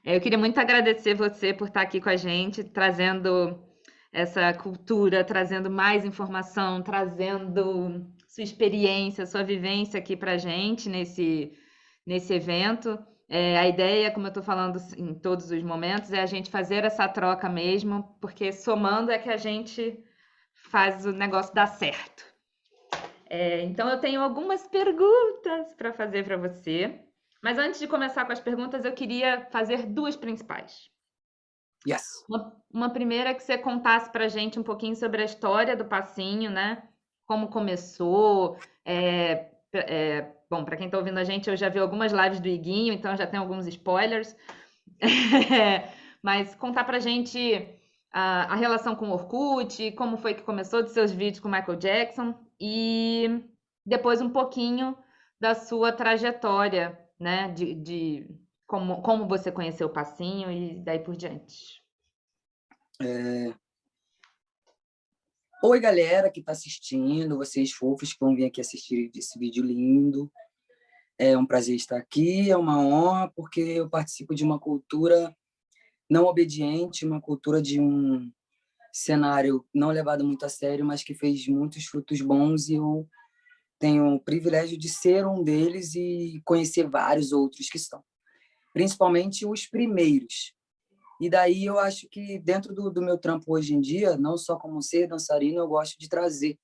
Eu queria muito agradecer você por estar aqui com a gente, trazendo essa cultura, trazendo mais informação, trazendo sua experiência, sua vivência aqui para a gente nesse evento. A ideia, como eu estou falando em todos os momentos, é a gente fazer essa troca mesmo, porque somando é que a gente faz o negócio dar certo. Então, eu tenho algumas perguntas para fazer para você. Mas antes de começar com as perguntas, eu queria fazer duas principais. Yes. Uma primeira é que você contasse para a gente um pouquinho sobre a história do passinho, né? Como começou. Bom, para quem está ouvindo a gente, eu já vi algumas lives do Iguinho, então já tem alguns spoilers. Mas contar para a gente a relação com o Orkut, como foi que começou dos seus vídeos com o Michael Jackson e depois um pouquinho da sua trajetória, né? De como você conheceu o passinho e daí por diante. Oi, galera que está assistindo, vocês fofos que vão vir aqui assistir esse vídeo lindo. É um prazer estar aqui, é uma honra, porque eu participo de uma cultura não obediente, uma cultura de um cenário não levado muito a sério, mas que fez muitos frutos bons, e eu tenho o privilégio de ser um deles e conhecer vários outros que estão, principalmente os primeiros. E daí eu acho que dentro do meu trampo hoje em dia, não só como ser dançarino, eu gosto de trazer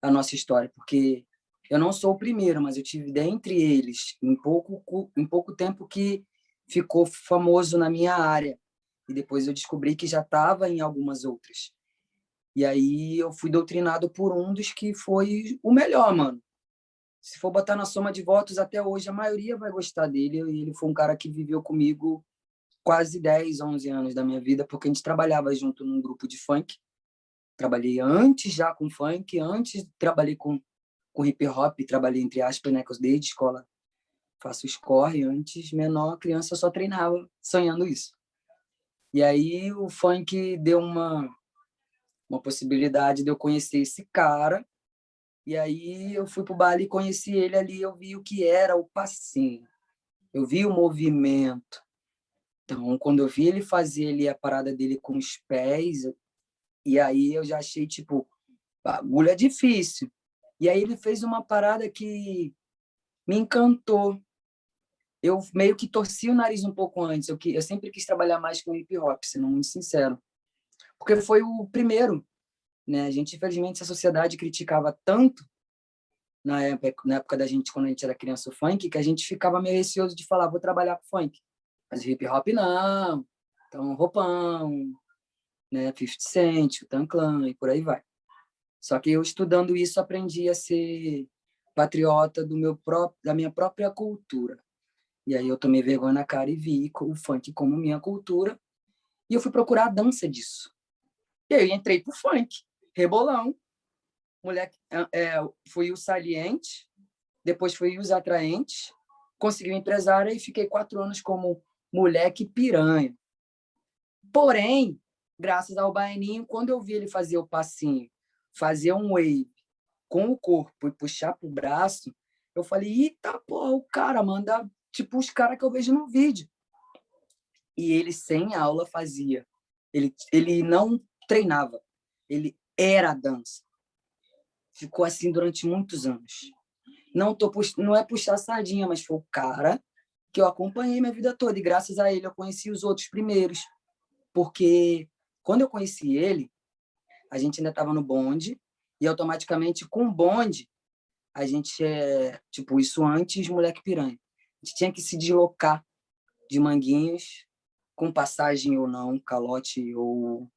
a nossa história, porque eu não sou o primeiro, mas eu tive dentre eles, em pouco tempo, que ficou famoso na minha área. E depois eu descobri que já estava em algumas outras. E aí eu fui doutrinado por um dos que foi o melhor, mano. Se for botar na soma de votos, até hoje a maioria vai gostar dele. E ele foi um cara que viveu comigo quase 10, 11 anos da minha vida, porque a gente trabalhava junto num grupo de funk. Trabalhei antes já com funk, antes trabalhei com hip hop, trabalhei entre aspas, né, que eu desde escola faço score, antes menor, criança só treinava sonhando isso. E aí o funk deu uma possibilidade de eu conhecer esse cara, e aí eu fui pro baile e conheci ele ali, eu vi o que era o passinho, eu vi o movimento. Então, quando eu vi ele fazer ali a parada dele com os pés, e aí eu já achei, tipo, bagulho é difícil. E aí ele fez uma parada que me encantou. Eu meio que torci o nariz um pouco antes. Eu sempre quis trabalhar mais com hip hop, sendo muito sincero. Porque foi o primeiro, né? A gente, infelizmente, a sociedade criticava tanto na época da gente, quando a gente era criança, o funk, que a gente ficava meio receoso de falar, vou trabalhar com funk. Mas hip hop não. Então, Roupão, né? 50 Cent, o Tan Clan e por aí vai. Só que eu, estudando isso, aprendi a ser patriota da minha própria cultura. E aí eu tomei vergonha na cara e vi o funk como minha cultura. E eu fui procurar a dança disso. E aí eu entrei pro funk, rebolão. Moleque, fui o saliente, depois fui os atraentes, consegui um empresário e fiquei 4 anos como moleque piranha. Porém, graças ao Baianinho, quando eu vi ele fazer o passinho, fazer um wave com o corpo e puxar pro braço, eu falei, eita, porra, o cara manda tipo os caras que eu vejo no vídeo. E ele, sem aula, fazia. Ele não treinava, ele era a dança. Ficou assim durante muitos anos. Não é puxar a sardinha, mas foi o cara que eu acompanhei minha vida toda. E graças a ele eu conheci os outros primeiros. Porque quando eu conheci ele, a gente ainda estava no bonde, e automaticamente com o bonde, a gente tipo, isso antes, moleque piranha. A gente tinha que se deslocar de Manguinhos, com passagem ou não, calote ou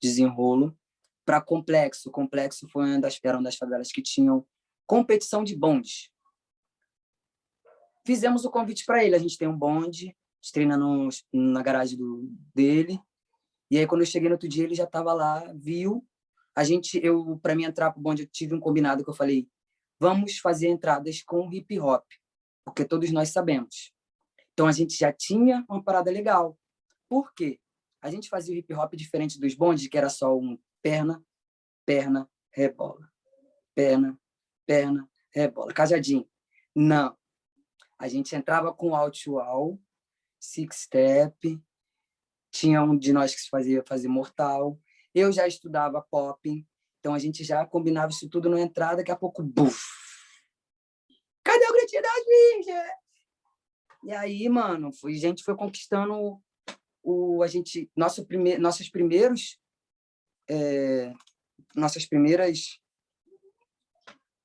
desenrolo, para Complexo. Complexo foi era uma das favelas que tinham competição de bondes. Fizemos o convite para ele, a gente tem um bonde, a gente treina na garagem dele, e aí quando eu cheguei no outro dia, ele já estava lá, viu, para mim entrar pro bonde, eu tive um combinado que eu falei, vamos fazer entradas com hip hop, porque todos nós sabemos. Então a gente já tinha uma parada legal. Por quê? A gente fazia o hip hop diferente dos bondes, que era só um perna, perna, rebola. Perna, perna, rebola. Cajadinho. Não. A gente entrava com alto-uau, Six Step, tinha um de nós que fazia Mortal. Eu já estudava pop, então a gente já combinava isso tudo na entrada, daqui a pouco, buf! Cadê o Gritinho das Virgens? E aí, mano, a gente foi conquistando nossas primeiras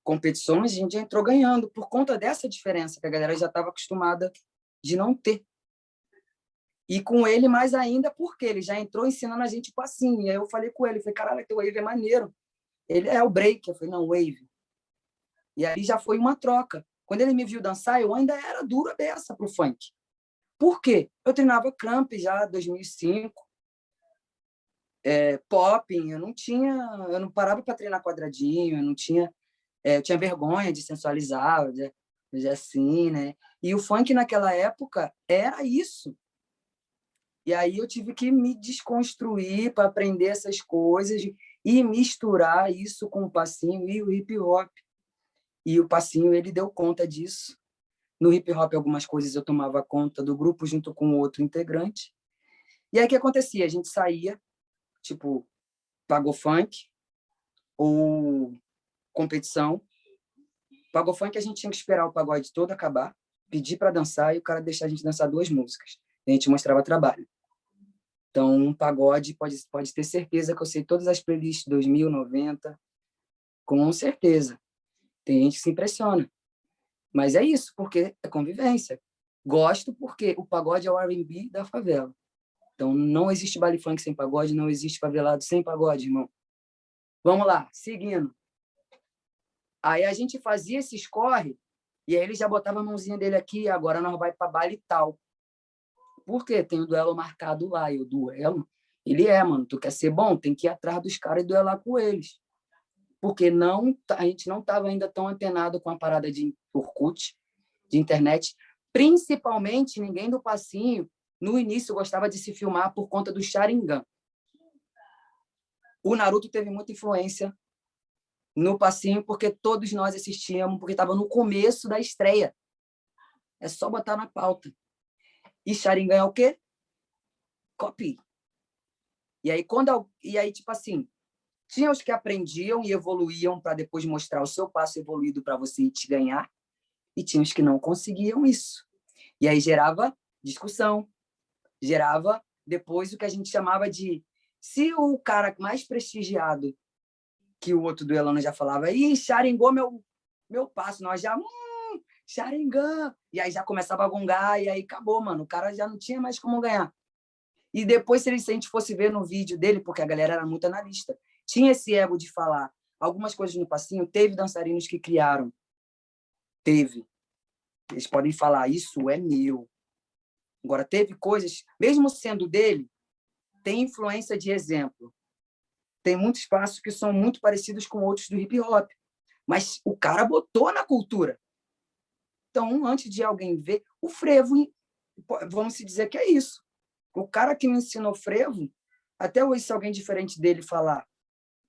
competições, a gente já entrou ganhando por conta dessa diferença que a galera já estava acostumada de não ter. E com ele mais ainda, porque ele já entrou ensinando a gente passinho. E aí eu falei com ele, falei, caralho, teu wave é maneiro. Ele é o break. Eu falei, não, wave. E aí já foi uma troca. Quando ele me viu dançar, eu ainda era dura dessa pro funk. Por quê? Eu treinava cramp já em 2005, popping, eu não parava para treinar quadradinho, eu tinha vergonha de sensualizar, de assim, né? E o funk naquela época era isso. E aí eu tive que me desconstruir para aprender essas coisas e misturar isso com o passinho e o hip hop. E o passinho, ele deu conta disso. No hip hop, algumas coisas eu tomava conta do grupo junto com outro integrante. E aí o que acontecia? A gente saía, tipo, pagou funk ou competição. Pagou funk, a gente tinha que esperar o pagode todo acabar, pedir para dançar e o cara deixar a gente dançar 2 músicas. A gente mostrava trabalho. Então, um pagode, pode ter certeza que eu sei todas as playlists 2000, 90, com certeza. Tem gente que se impressiona. Mas é isso, porque é convivência. Gosto porque o pagode é o R&B da favela. Então, não existe baile funk sem pagode, não existe favelado sem pagode, irmão. Vamos lá, seguindo. Aí a gente fazia esse escorre, e aí ele já botava a mãozinha dele aqui, agora nós vai para baile tal. Por quê? Tem o duelo marcado lá, e o duelo, mano, tu quer ser bom, tem que ir atrás dos caras e duelar com eles. Porque a gente não estava ainda tão antenado com a parada de Orkut, de internet. Principalmente, ninguém do passinho, no início, gostava de se filmar por conta do Sharingan. O Naruto teve muita influência no passinho, porque todos nós assistíamos, porque estava no começo da estreia. É só botar na pauta. E Sharingan é o quê? Copy. E aí, tipo assim, tinha os que aprendiam e evoluíam para depois mostrar o seu passo evoluído para você e te ganhar, e tinha os que não conseguiam isso. E aí gerava discussão, gerava depois o que a gente chamava de... Se o cara mais prestigiado que o outro duelando já falava, ih, Sharingou meu passo, nós já... Sharingan! E aí já começava a gongar, e aí acabou, mano. O cara já não tinha mais como ganhar. E depois, se a gente fosse ver no vídeo dele, porque a galera era muito analista, tinha esse ego de falar algumas coisas no passinho, teve dançarinos que criaram. Teve. Eles podem falar, isso é meu. Agora, teve coisas, mesmo sendo dele, tem influência de exemplo. Tem muitos passos que são muito parecidos com outros do hip hop. Mas o cara botou na cultura. Então, antes de alguém ver, o frevo, vamos se dizer que é isso. O cara que me ensinou frevo, até hoje, se alguém diferente dele falar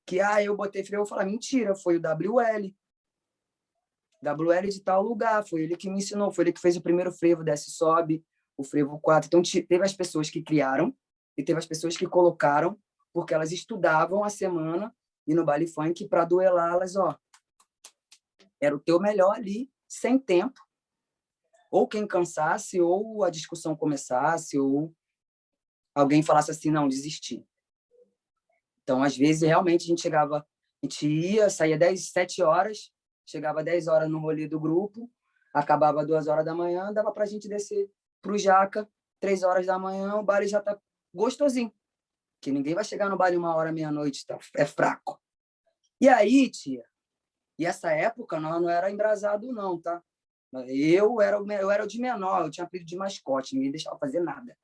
que eu botei frevo, eu vou falar, mentira, foi o WL. WL de tal lugar, foi ele que me ensinou, foi ele que fez o primeiro frevo, desce e sobe, o frevo 4. Então, teve as pessoas que criaram e teve as pessoas que colocaram, porque elas estudavam a semana e no baile funk para duelá-las, ó. Era o teu melhor ali, sem tempo. Ou quem cansasse, ou a discussão começasse, ou alguém falasse assim, não, desisti. Então, às vezes, realmente, a gente ia, saía 7 horas, chegava 10 horas no rolê do grupo, acabava 2 horas da manhã, dava para a gente descer para o Jaca, 3 horas da manhã, o baile já está gostosinho, que ninguém vai chegar no baile 1 hora, meia-noite, tá? É fraco. E aí, tia, e essa época nós não era embrasado, não, tá? Eu era o de menor, eu tinha apelido de mascote, ninguém deixava fazer nada.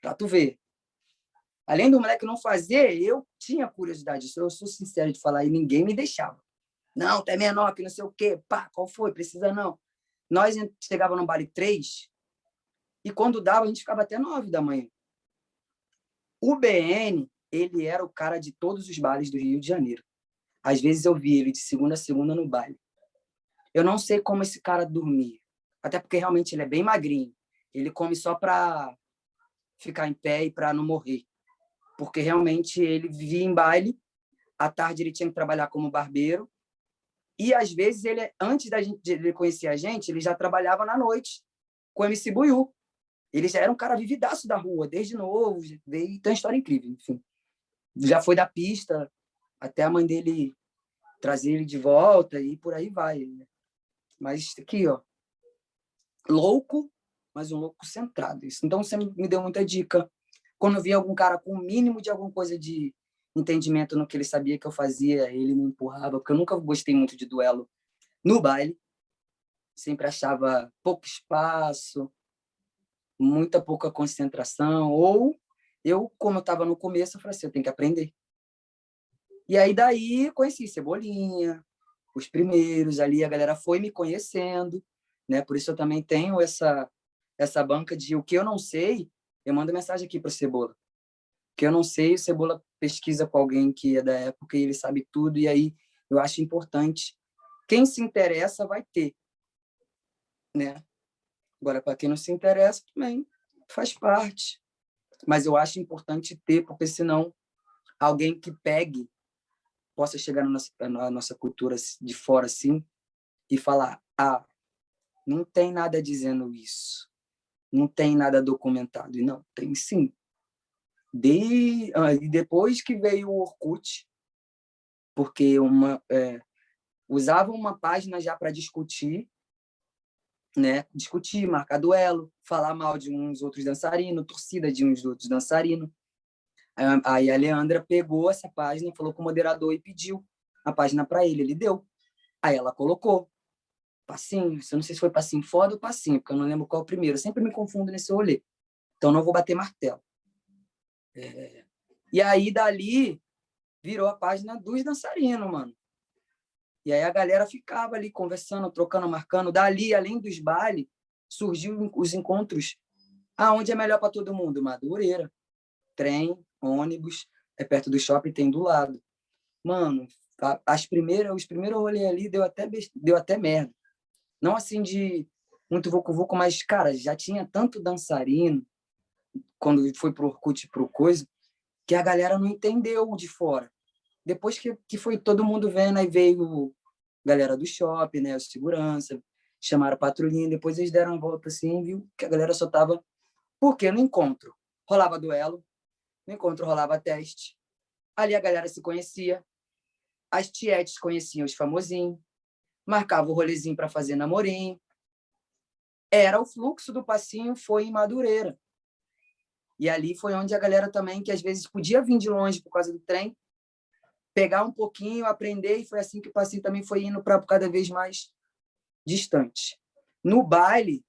Pra tu ver. Além do moleque não fazer, eu tinha curiosidade. Eu sou sincero de falar, e ninguém me deixava. Não, tu é menor, que não sei o quê. Pá, qual foi? Precisa não. Nós chegava no baile 3, e quando dava, a gente ficava até 9 da manhã. O BN, ele era o cara de todos os bailes do Rio de Janeiro. Às vezes eu via ele de segunda a segunda no baile. Eu não sei como esse cara dormia. Até porque realmente ele é bem magrinho. ele come só para ficar em pé e para não morrer. Porque realmente ele vivia em baile, à tarde ele tinha que trabalhar como barbeiro, e às vezes ele, antes de ele conhecer a gente, ele já trabalhava na noite com o MC Buiú. Ele já era um cara vividaço da rua, desde novo, veio, tem uma história incrível, enfim. Já foi da pista, até a mãe dele trazer ele de volta e por aí vai. Né? Mas aqui, ó, louco, mas um louco centrado. Isso. Então você me deu muita dica. Quando eu via algum cara com o mínimo de alguma coisa de entendimento no que ele sabia que eu fazia, ele me empurrava, porque eu nunca gostei muito de duelo no baile. Sempre achava pouco espaço, muita pouca concentração, ou eu, como eu estava no começo, eu falei assim, eu tenho que aprender. E aí daí conheci Cebolinha, os primeiros, ali a galera foi me conhecendo, né? Por isso eu também tenho essa banca de o que eu não sei, eu mando mensagem aqui para o Cebola. O que eu não sei, o Cebola pesquisa com alguém que é da época e ele sabe tudo, e aí eu acho importante. Quem se interessa vai ter, né? Agora, para quem não se interessa, também faz parte. Mas eu acho importante ter, porque senão alguém que pegue possa chegar na nossa cultura de fora assim e falar: ah, não tem nada dizendo isso, não tem nada documentado. E não, tem sim. E depois que veio o Orkut, porque usava uma página já para discutir, né? Discutir, marcar duelo, falar mal de uns outros dançarinos, torcida de uns outros dançarinos. Aí a Leandra pegou essa página, falou com o moderador e pediu a página para ele. Ele deu. Aí ela colocou passinho. Eu não sei se foi passinho foda ou passinho, porque eu não lembro qual é o primeiro. Eu sempre me confundo nesse rolê. Então não vou bater martelo. E aí dali virou a página dos dançarinos, mano. E aí a galera ficava ali conversando, trocando, marcando. Dali, além dos bailes, surgiu os encontros. Aonde é melhor para todo mundo? Madureira. Trem, ônibus, é perto do shopping, tem do lado. Mano, os primeiros rolês ali deu até merda. Não assim de muito vucu-vucu, mas, cara, já tinha tanto dançarino, quando foi pro Orkut, pro coisa, que a galera não entendeu de fora. Depois que foi todo mundo vendo, aí veio a galera do shopping, né, os segurança, chamaram a patrulhinha, depois eles deram uma volta assim, viu que a galera só tava... Porque no encontro rolava duelo, no encontro rolava teste, ali a galera se conhecia, as tietes conheciam os famosinhos, marcava o rolezinho para fazer namorinho. Era o fluxo do passinho, foi em Madureira. E ali foi onde a galera também, que às vezes podia vir de longe por causa do trem, pegar um pouquinho, aprender, e foi assim que o passinho também foi indo para cada vez mais distante. No baile,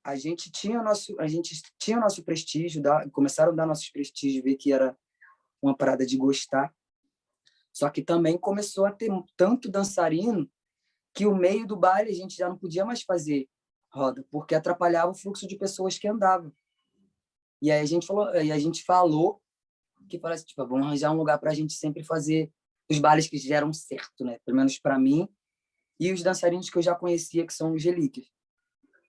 a gente tinha o nosso prestígio, começaram a dar nossos prestígios, ver que era uma parada de gostar. Só que também começou a ter tanto dançarino que o meio do baile a gente já não podia mais fazer roda, porque atrapalhava o fluxo de pessoas que andavam. E aí a gente falou que parece tipo, vamos arranjar um lugar para a gente sempre fazer os bailes que geram certo, né? Pelo menos para mim e os dançarinos que eu já conhecia, que são os relíquias.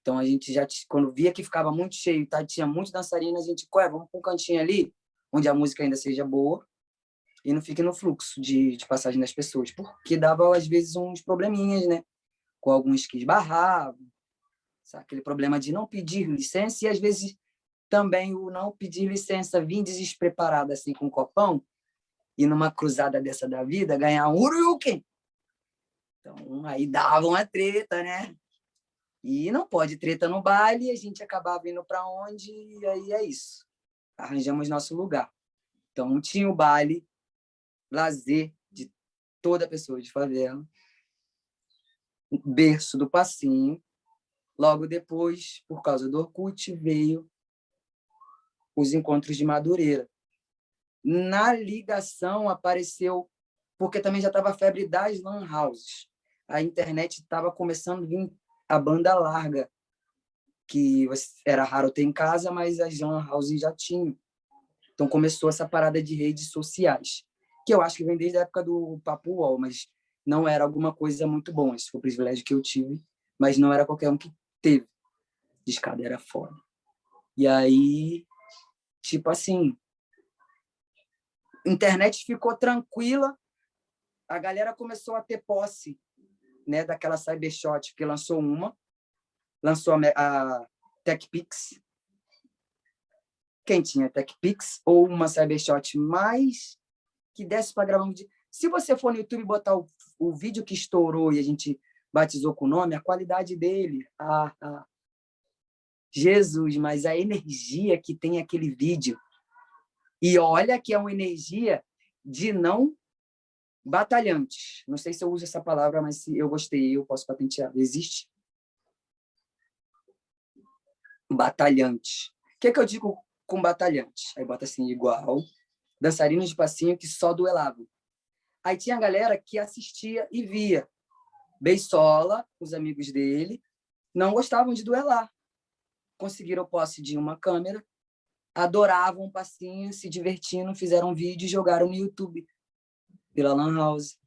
Então a gente já quando via que ficava muito cheio, tá, tinha muitos dançarinos, a gente, vamos para um cantinho ali onde a música ainda seja boa e não fique no fluxo de passagem das pessoas, porque dava às vezes uns probleminhas, né? Com alguns que esbarravam, sabe? Aquele problema de não pedir licença e às vezes também o não pedir licença, vir despreparado assim com um copão e numa cruzada dessa da vida ganhar um Uruken. Então aí dava uma treta, né? E não pode treta no baile, a gente acabava indo para onde e aí é isso. Arranjamos nosso lugar. Então tinha o baile, lazer de toda pessoa de favela, berço do passinho. Logo depois, por causa do Orkut, veio os encontros de Madureira. Na ligação apareceu, porque também já estava a febre das lan houses. A internet estava começando a vir a banda larga, que era raro ter em casa, mas as lan houses já tinham. Então começou essa parada de redes sociais, que eu acho que vem desde a época do Papo UOL, mas não era alguma coisa muito bom. Esse foi o privilégio que eu tive, mas não era qualquer um que teve. de escada era foda. E aí, tipo assim, internet ficou tranquila, a galera começou a ter posse, né, daquela Cybershot, que lançou a TechPix. Quem tinha TechPix ou uma Cybershot mais que desse para gravar um vídeo. Se você for no YouTube e botar o vídeo que estourou e a gente batizou com o nome, a qualidade dele, Jesus, mas a energia que tem aquele vídeo. E olha que é uma energia de não batalhantes. Não sei se eu uso essa palavra, mas se eu gostei, eu posso patentear. Existe batalhante. O que eu digo com batalhante? Aí bota assim, igual, dançarinos de passinho que só duelavam. Aí tinha a galera que assistia e via. Beisola, os amigos dele, não gostavam de duelar. Conseguiram posse de uma câmera, adoravam o passinho, se divertindo, fizeram um vídeo e jogaram no YouTube, pela Lan House.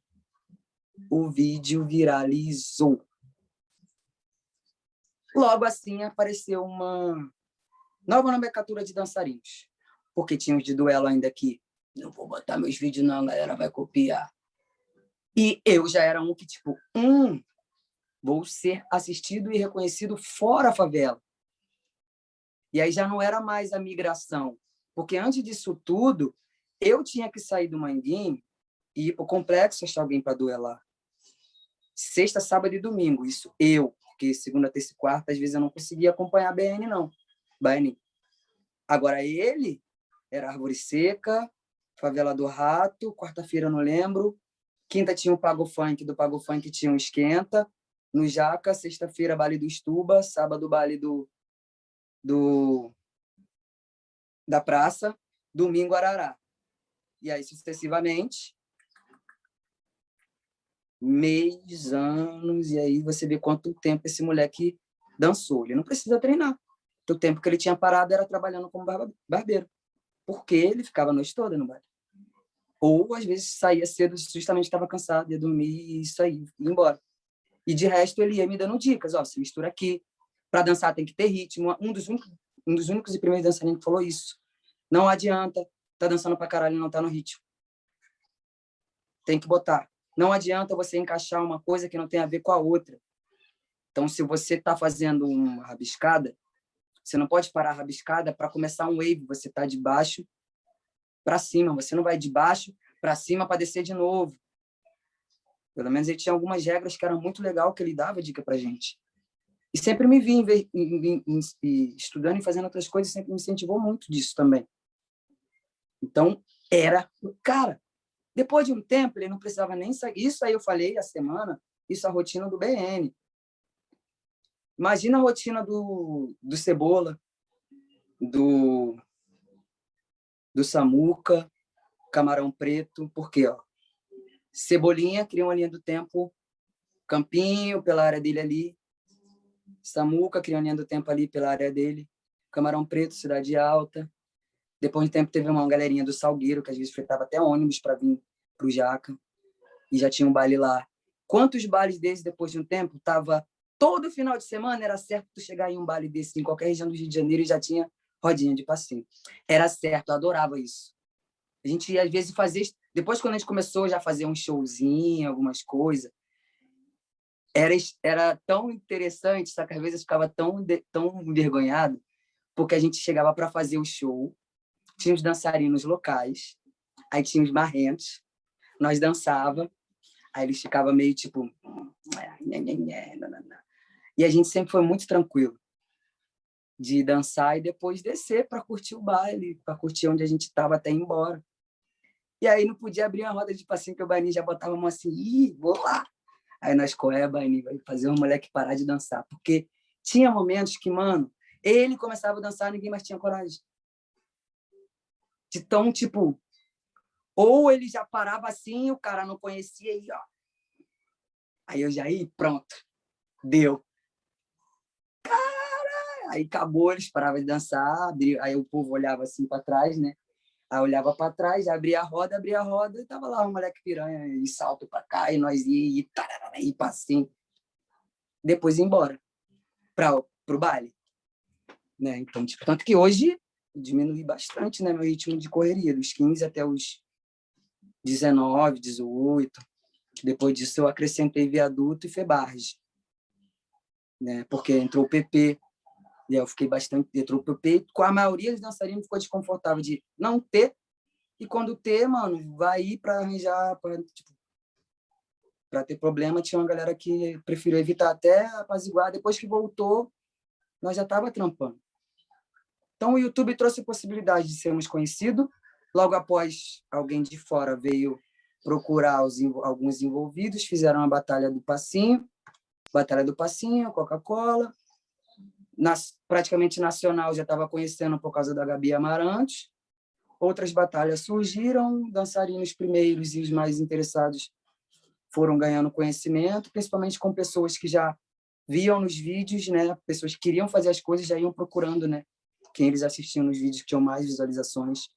O vídeo viralizou. Logo assim, apareceu uma nova nomenclatura de dançarinos, porque tinha os de duelo ainda aqui. Não vou botar meus vídeos não, a galera vai copiar. E eu já era um que, tipo, vou ser assistido e reconhecido fora a favela. E aí já não era mais a migração, porque antes disso tudo, eu tinha que sair do Manguinho e ir para o complexo achar alguém para duelar. Sexta, sábado e domingo, isso eu, porque segunda, terça e quarta, às vezes eu não conseguia acompanhar a BN, não. BN. Agora ele era Árvore Seca, Favela do Rato, quarta-feira eu não lembro, quinta tinha o Pago Funk, do Pago Funk tinha um Esquenta, no Jaca, sexta-feira baile do Estuba, sábado baile da praça, domingo Arará. E aí, sucessivamente, meses, anos, e aí você vê quanto tempo esse moleque dançou. Ele não precisa treinar. O tempo que ele tinha parado era trabalhando como barbeiro, porque ele ficava a noite toda no baile. Ou, às vezes, saía cedo, justamente estava cansado, ia dormir e isso aí, ia embora. E, de resto, ele ia me dando dicas. Ó, se mistura aqui, para dançar tem que ter ritmo. Um dos únicos e primeiros dançarinos que falou isso. Não adianta, tá dançando pra caralho e não tá no ritmo. Tem que botar. Não adianta você encaixar uma coisa que não tem a ver com a outra. Então, se você está fazendo uma rabiscada, você não pode parar a rabiscada para começar um wave. Você está de baixo para cima. Você não vai de baixo para cima para descer de novo. Pelo menos ele tinha algumas regras que eram muito legal que ele dava dica para gente. E sempre me vi estudando e fazendo outras coisas, sempre me incentivou muito disso também. Então, era o cara. Depois de um tempo, ele não precisava nem sair. Isso aí eu falei a semana, isso é a rotina do BN. Imagina a rotina do Cebola, do Samuca, Camarão Preto, porque ó, Cebolinha cria uma linha do tempo, Campinho, pela área dele ali, Samuca cria uma linha do tempo ali pela área dele, Camarão Preto, Cidade Alta. Depois de um tempo teve uma galerinha do Salgueiro, que às vezes fretava até ônibus para vir para o Jaca, e já tinha um baile lá. Quantos bailes desses, depois de um tempo, tava todo final de semana, era certo tu chegar em um baile desse em qualquer região do Rio de Janeiro e já tinha rodinha de passinho. Era certo, eu adorava isso. A gente ia, às vezes, fazer... Depois, quando a gente começou já a fazer um showzinho, algumas coisas, era tão interessante, só que às vezes eu ficava tão envergonhado, porque a gente chegava para fazer o show, tinha os dançarinos locais, aí tinha os marrentos, nós dançava, aí eles ficavam meio tipo... E a gente sempre foi muito tranquilo de dançar e depois descer para curtir o baile, para curtir onde a gente estava até ir embora. E aí não podia abrir uma roda de passinho, que o bailinho já botava a mão assim, ih, vou lá. Aí nós, qual é, bailinho? Vai fazer o moleque parar de dançar. Porque tinha momentos que, mano, ele começava a dançar, ninguém mais tinha coragem. De tão, tipo... Ou ele já parava assim, o cara não conhecia, e ó. Aí eu já ia, pronto. Deu. Cara! Aí acabou, eles paravam de dançar, aí o povo olhava assim para trás, né? Aí olhava para trás, abria a roda, e tava lá o moleque piranha, e salto para cá, e nós ia, e passinho. Depois ia embora para o baile. né? Então, tipo, tanto que hoje diminui bastante, né, meu ritmo de correria, dos 15 até os 19, 18. Depois disso, eu acrescentei viaduto e FEBARGE, né? Porque entrou o PP, e aí eu fiquei bastante... Entrou o PP, com a maioria dos dançarinos ficou desconfortável de não ter, e quando ter, mano, vai ir para arranjar, para tipo, ter problema, tinha uma galera que preferiu evitar até apaziguar. Depois que voltou, nós já estava trampando. Então, o YouTube trouxe a possibilidade de sermos conhecidos. Logo após, alguém de fora veio procurar alguns envolvidos, fizeram a Batalha do Passinho, Coca-Cola. Praticamente nacional, já estava conhecendo por causa da Gabi Amarantes. Outras batalhas surgiram, dançarinos primeiros e os mais interessados foram ganhando conhecimento, principalmente com pessoas que já viam nos vídeos, né? Pessoas que queriam fazer as coisas já iam procurando, né? Quem eles assistiam nos vídeos que tinham mais visualizações.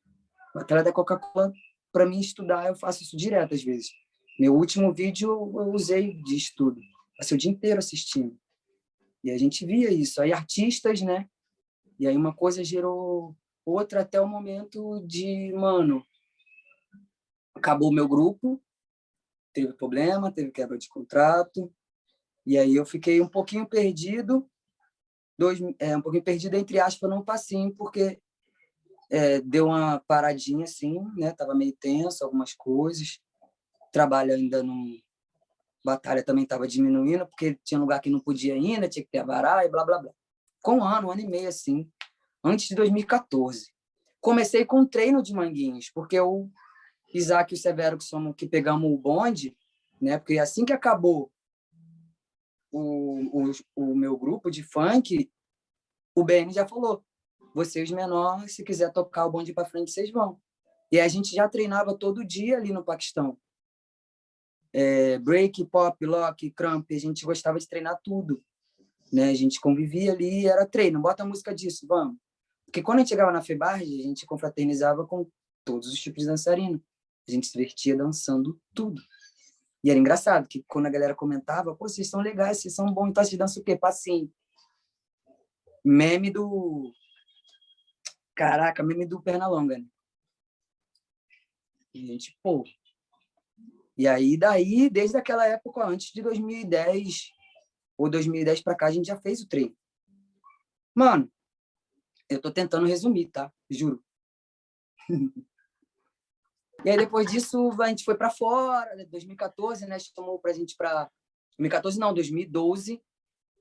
Batalha da Coca-Cola, para mim estudar, eu faço isso direto às vezes. Meu último vídeo eu usei de estudo. Passei o dia inteiro assistindo. E a gente via isso. Aí artistas, né? E aí uma coisa gerou outra até o momento de, mano, acabou o meu grupo, teve problema, teve quebra de contrato, e aí eu fiquei um pouquinho perdido, um pouquinho perdido entre aspas no passinho, porque deu uma paradinha assim, né? Tava meio tenso algumas coisas, trabalho ainda não, batalha também estava diminuindo, porque tinha lugar que não podia ainda, tinha que ter a vará e blá blá blá. Com um ano e meio assim, antes de 2014. Comecei com um treino de Manguinhos, porque o Isaac e o Severo, que pegamos o bonde, né? Porque assim que acabou o meu grupo de funk, o BN já falou: vocês menores, se quiser tocar o bonde para frente, vocês vão. E a gente já treinava todo dia ali no Paquistão. Break, pop, lock, crump, a gente gostava de treinar tudo, né? A gente convivia ali, era treino, bota a música disso, vamos. Porque quando a gente chegava na FEBARGE, a gente confraternizava com todos os tipos de dançarino. A gente se divertia dançando tudo. E era engraçado, que quando a galera comentava, pô, vocês são legais, vocês são bons, então vocês dançam o quê? Passinho. Meme do... Caraca, meme do Pernalonga, né? E a gente, pô... E aí, daí, desde aquela época, antes de 2010, ou 2010 para cá, a gente já fez o treino. Mano, eu tô tentando resumir, tá? Juro. E aí, depois disso, a gente foi para fora, 2014, né? Chamou pra gente para... 2014 não, 2012.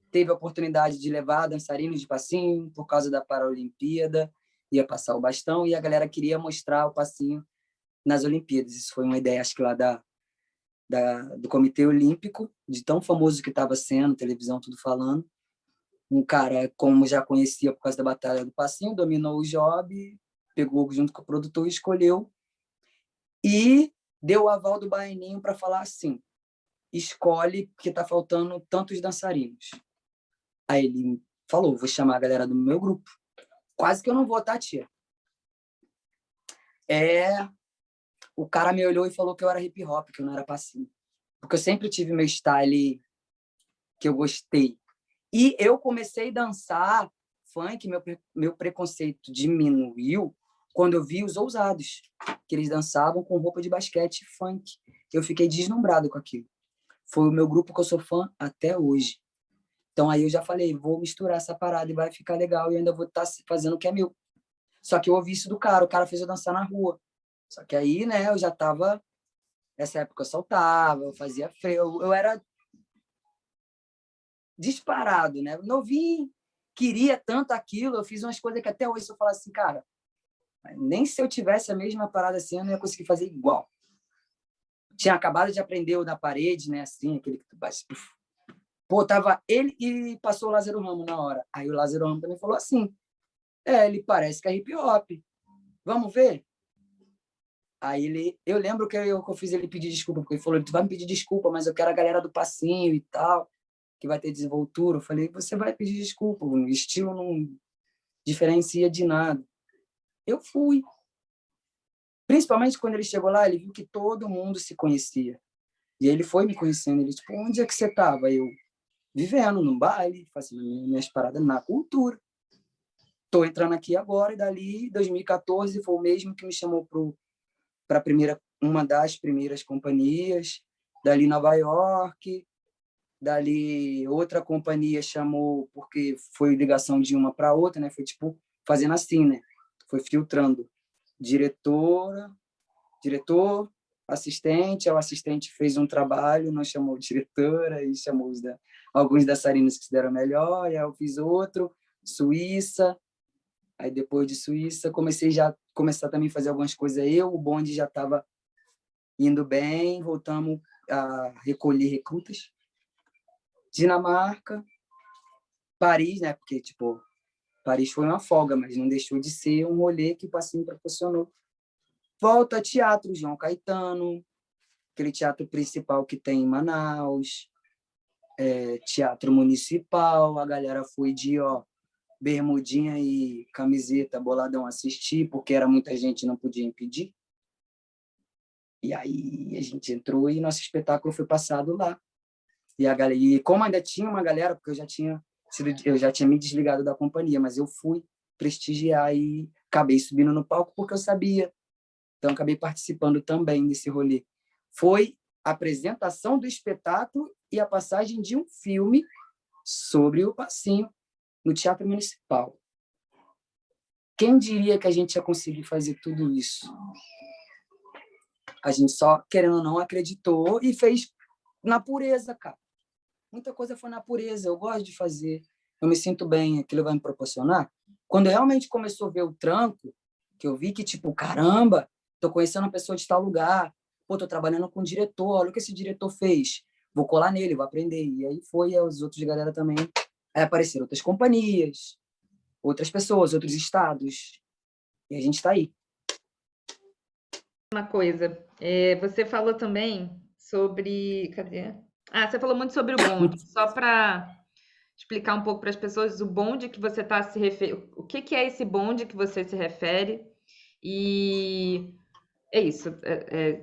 Teve a oportunidade de levar dançarinos de passinho por causa da Paralimpíada, ia passar o bastão e a galera queria mostrar o passinho nas Olimpíadas. Isso foi uma ideia, acho que lá do Comitê Olímpico, de tão famoso que estava sendo, televisão, tudo falando. Um cara, como já conhecia por causa da Batalha do Passinho, dominou o job, pegou junto com o produtor, escolheu e deu o aval do Baianinho para falar assim: escolhe, porque está faltando tantos dançarinos. Aí ele falou: vou chamar a galera do meu grupo. Quase que eu não vou, tá, tia? O cara me olhou e falou que eu era hip hop, que eu não era passinho. Porque eu sempre tive meu style que eu gostei. E eu comecei a dançar funk, meu preconceito diminuiu quando eu vi os ousados, que eles dançavam com roupa de basquete funk. Eu fiquei deslumbrado com aquilo. Foi o meu grupo que eu sou fã até hoje. Então aí eu já falei, vou misturar essa parada e vai ficar legal e eu ainda vou estar fazendo o que é meu. Só que eu ouvi isso do cara, o cara fez eu dançar na rua. Só que aí, né, eu já tava... Nessa época eu soltava, eu fazia freio, eu era disparado, né? Novinho, queria tanto aquilo, eu fiz umas coisas que até hoje eu falo assim, cara, nem se eu tivesse a mesma parada assim, eu não ia conseguir fazer igual. Tinha acabado de aprender o da parede, né, assim, aquele que tu bate... Pô, tava ele e passou o Lázaro Ramos na hora. Aí o Lázaro Ramos também falou assim, ele parece que é hip hop. Vamos ver? Aí eu lembro que eu fiz ele pedir desculpa, porque ele falou, tu vai me pedir desculpa, mas eu quero a galera do passinho e tal, que vai ter desenvoltura. Eu falei, você vai pedir desculpa, o estilo não diferencia de nada. Eu fui. Principalmente quando ele chegou lá, ele viu que todo mundo se conhecia. E ele foi me conhecendo, ele tipo, onde é que você estava? Eu vivendo num baile, fazendo minhas paradas na cultura. tô entrando aqui agora, e dali, 2014, foi o mesmo que me chamou para uma das primeiras companhias, dali Nova York, dali outra companhia chamou, porque foi ligação de uma para outra, né? Foi tipo fazendo assim, né? Foi filtrando. Diretor, assistente, o assistente fez um trabalho, não chamou diretora, e chamou alguns dançarinos que se deram melhor, aí eu fiz outro, Suíça, aí depois de Suíça começar também a fazer algumas coisas o bonde já estava indo bem, voltamos a recolher recrutas. Dinamarca, Paris, né? Porque, tipo, Paris foi uma folga, mas não deixou de ser um rolê que o Passinho proporcionou. Volta a teatro, João Caetano, aquele teatro principal que tem em Manaus, teatro municipal, a galera foi de, bermudinha e camiseta, boladão assistir, porque era muita gente, não podia impedir. E aí a gente entrou e nosso espetáculo foi passado lá. E como ainda tinha uma galera, porque eu já tinha me desligado da companhia, mas eu fui prestigiar e acabei subindo no palco porque eu sabia. Então acabei participando também desse rolê. Foi a apresentação do espetáculo e a passagem de um filme sobre o Passinho no Teatro Municipal. Quem diria que a gente ia conseguir fazer tudo isso? A gente só, querendo ou não, acreditou e fez na pureza, cara. Muita coisa foi na pureza. Eu gosto de fazer. Eu me sinto bem. Aquilo vai me proporcionar. Quando realmente começou a ver o tranco, que eu vi que, tipo, caramba, tô conhecendo uma pessoa de tal lugar. Pô, tô trabalhando com um diretor. Olha o que esse diretor fez. Vou colar nele, vou aprender. E aí os outros de galera também. Aí apareceram outras companhias, outras pessoas, outros estados. E a gente tá aí. Uma coisa, você falou também sobre. Cadê? Você falou muito sobre o bonde. Só para explicar um pouco para as pessoas o bonde que você está se referindo. O que é esse bonde que você se refere? E é isso.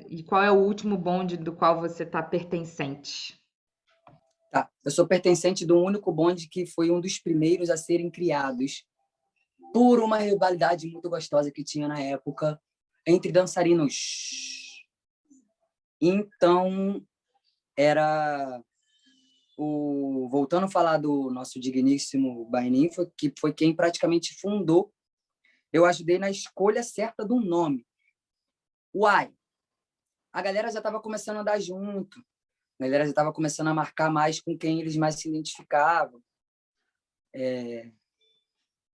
E qual é o último bonde do qual você está pertencente? Tá. Eu sou pertencente do único bonde que foi um dos primeiros a serem criados por uma rivalidade muito gostosa que tinha na época entre dançarinos. Então, era voltando a falar do nosso digníssimo Baianinho, que foi quem praticamente fundou. Eu ajudei na escolha certa do nome. Uai, a galera já estava começando a andar junto, a galera já estava começando a marcar mais com quem eles mais se identificavam.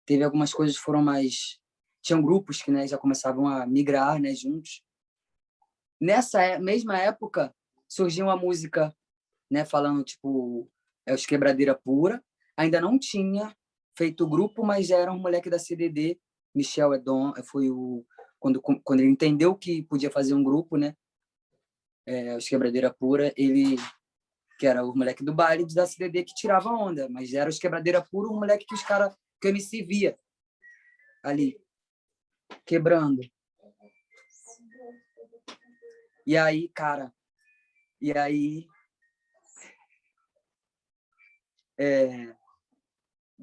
Teve algumas coisas que foram mais... Tinham grupos que, né, já começavam a migrar, né, juntos. Nessa mesma época, surgiu uma música, né, falando, tipo, os Quebradeira Pura. Ainda não tinha feito o grupo, mas era um moleque da CDD, Michel Edon, quando ele entendeu que podia fazer um grupo, né, os Quebradeira Pura, ele, que era o moleque do baile da CDD que tirava onda, mas era os Quebradeira Pura, um moleque que que o MC via ali, quebrando. E aí, cara,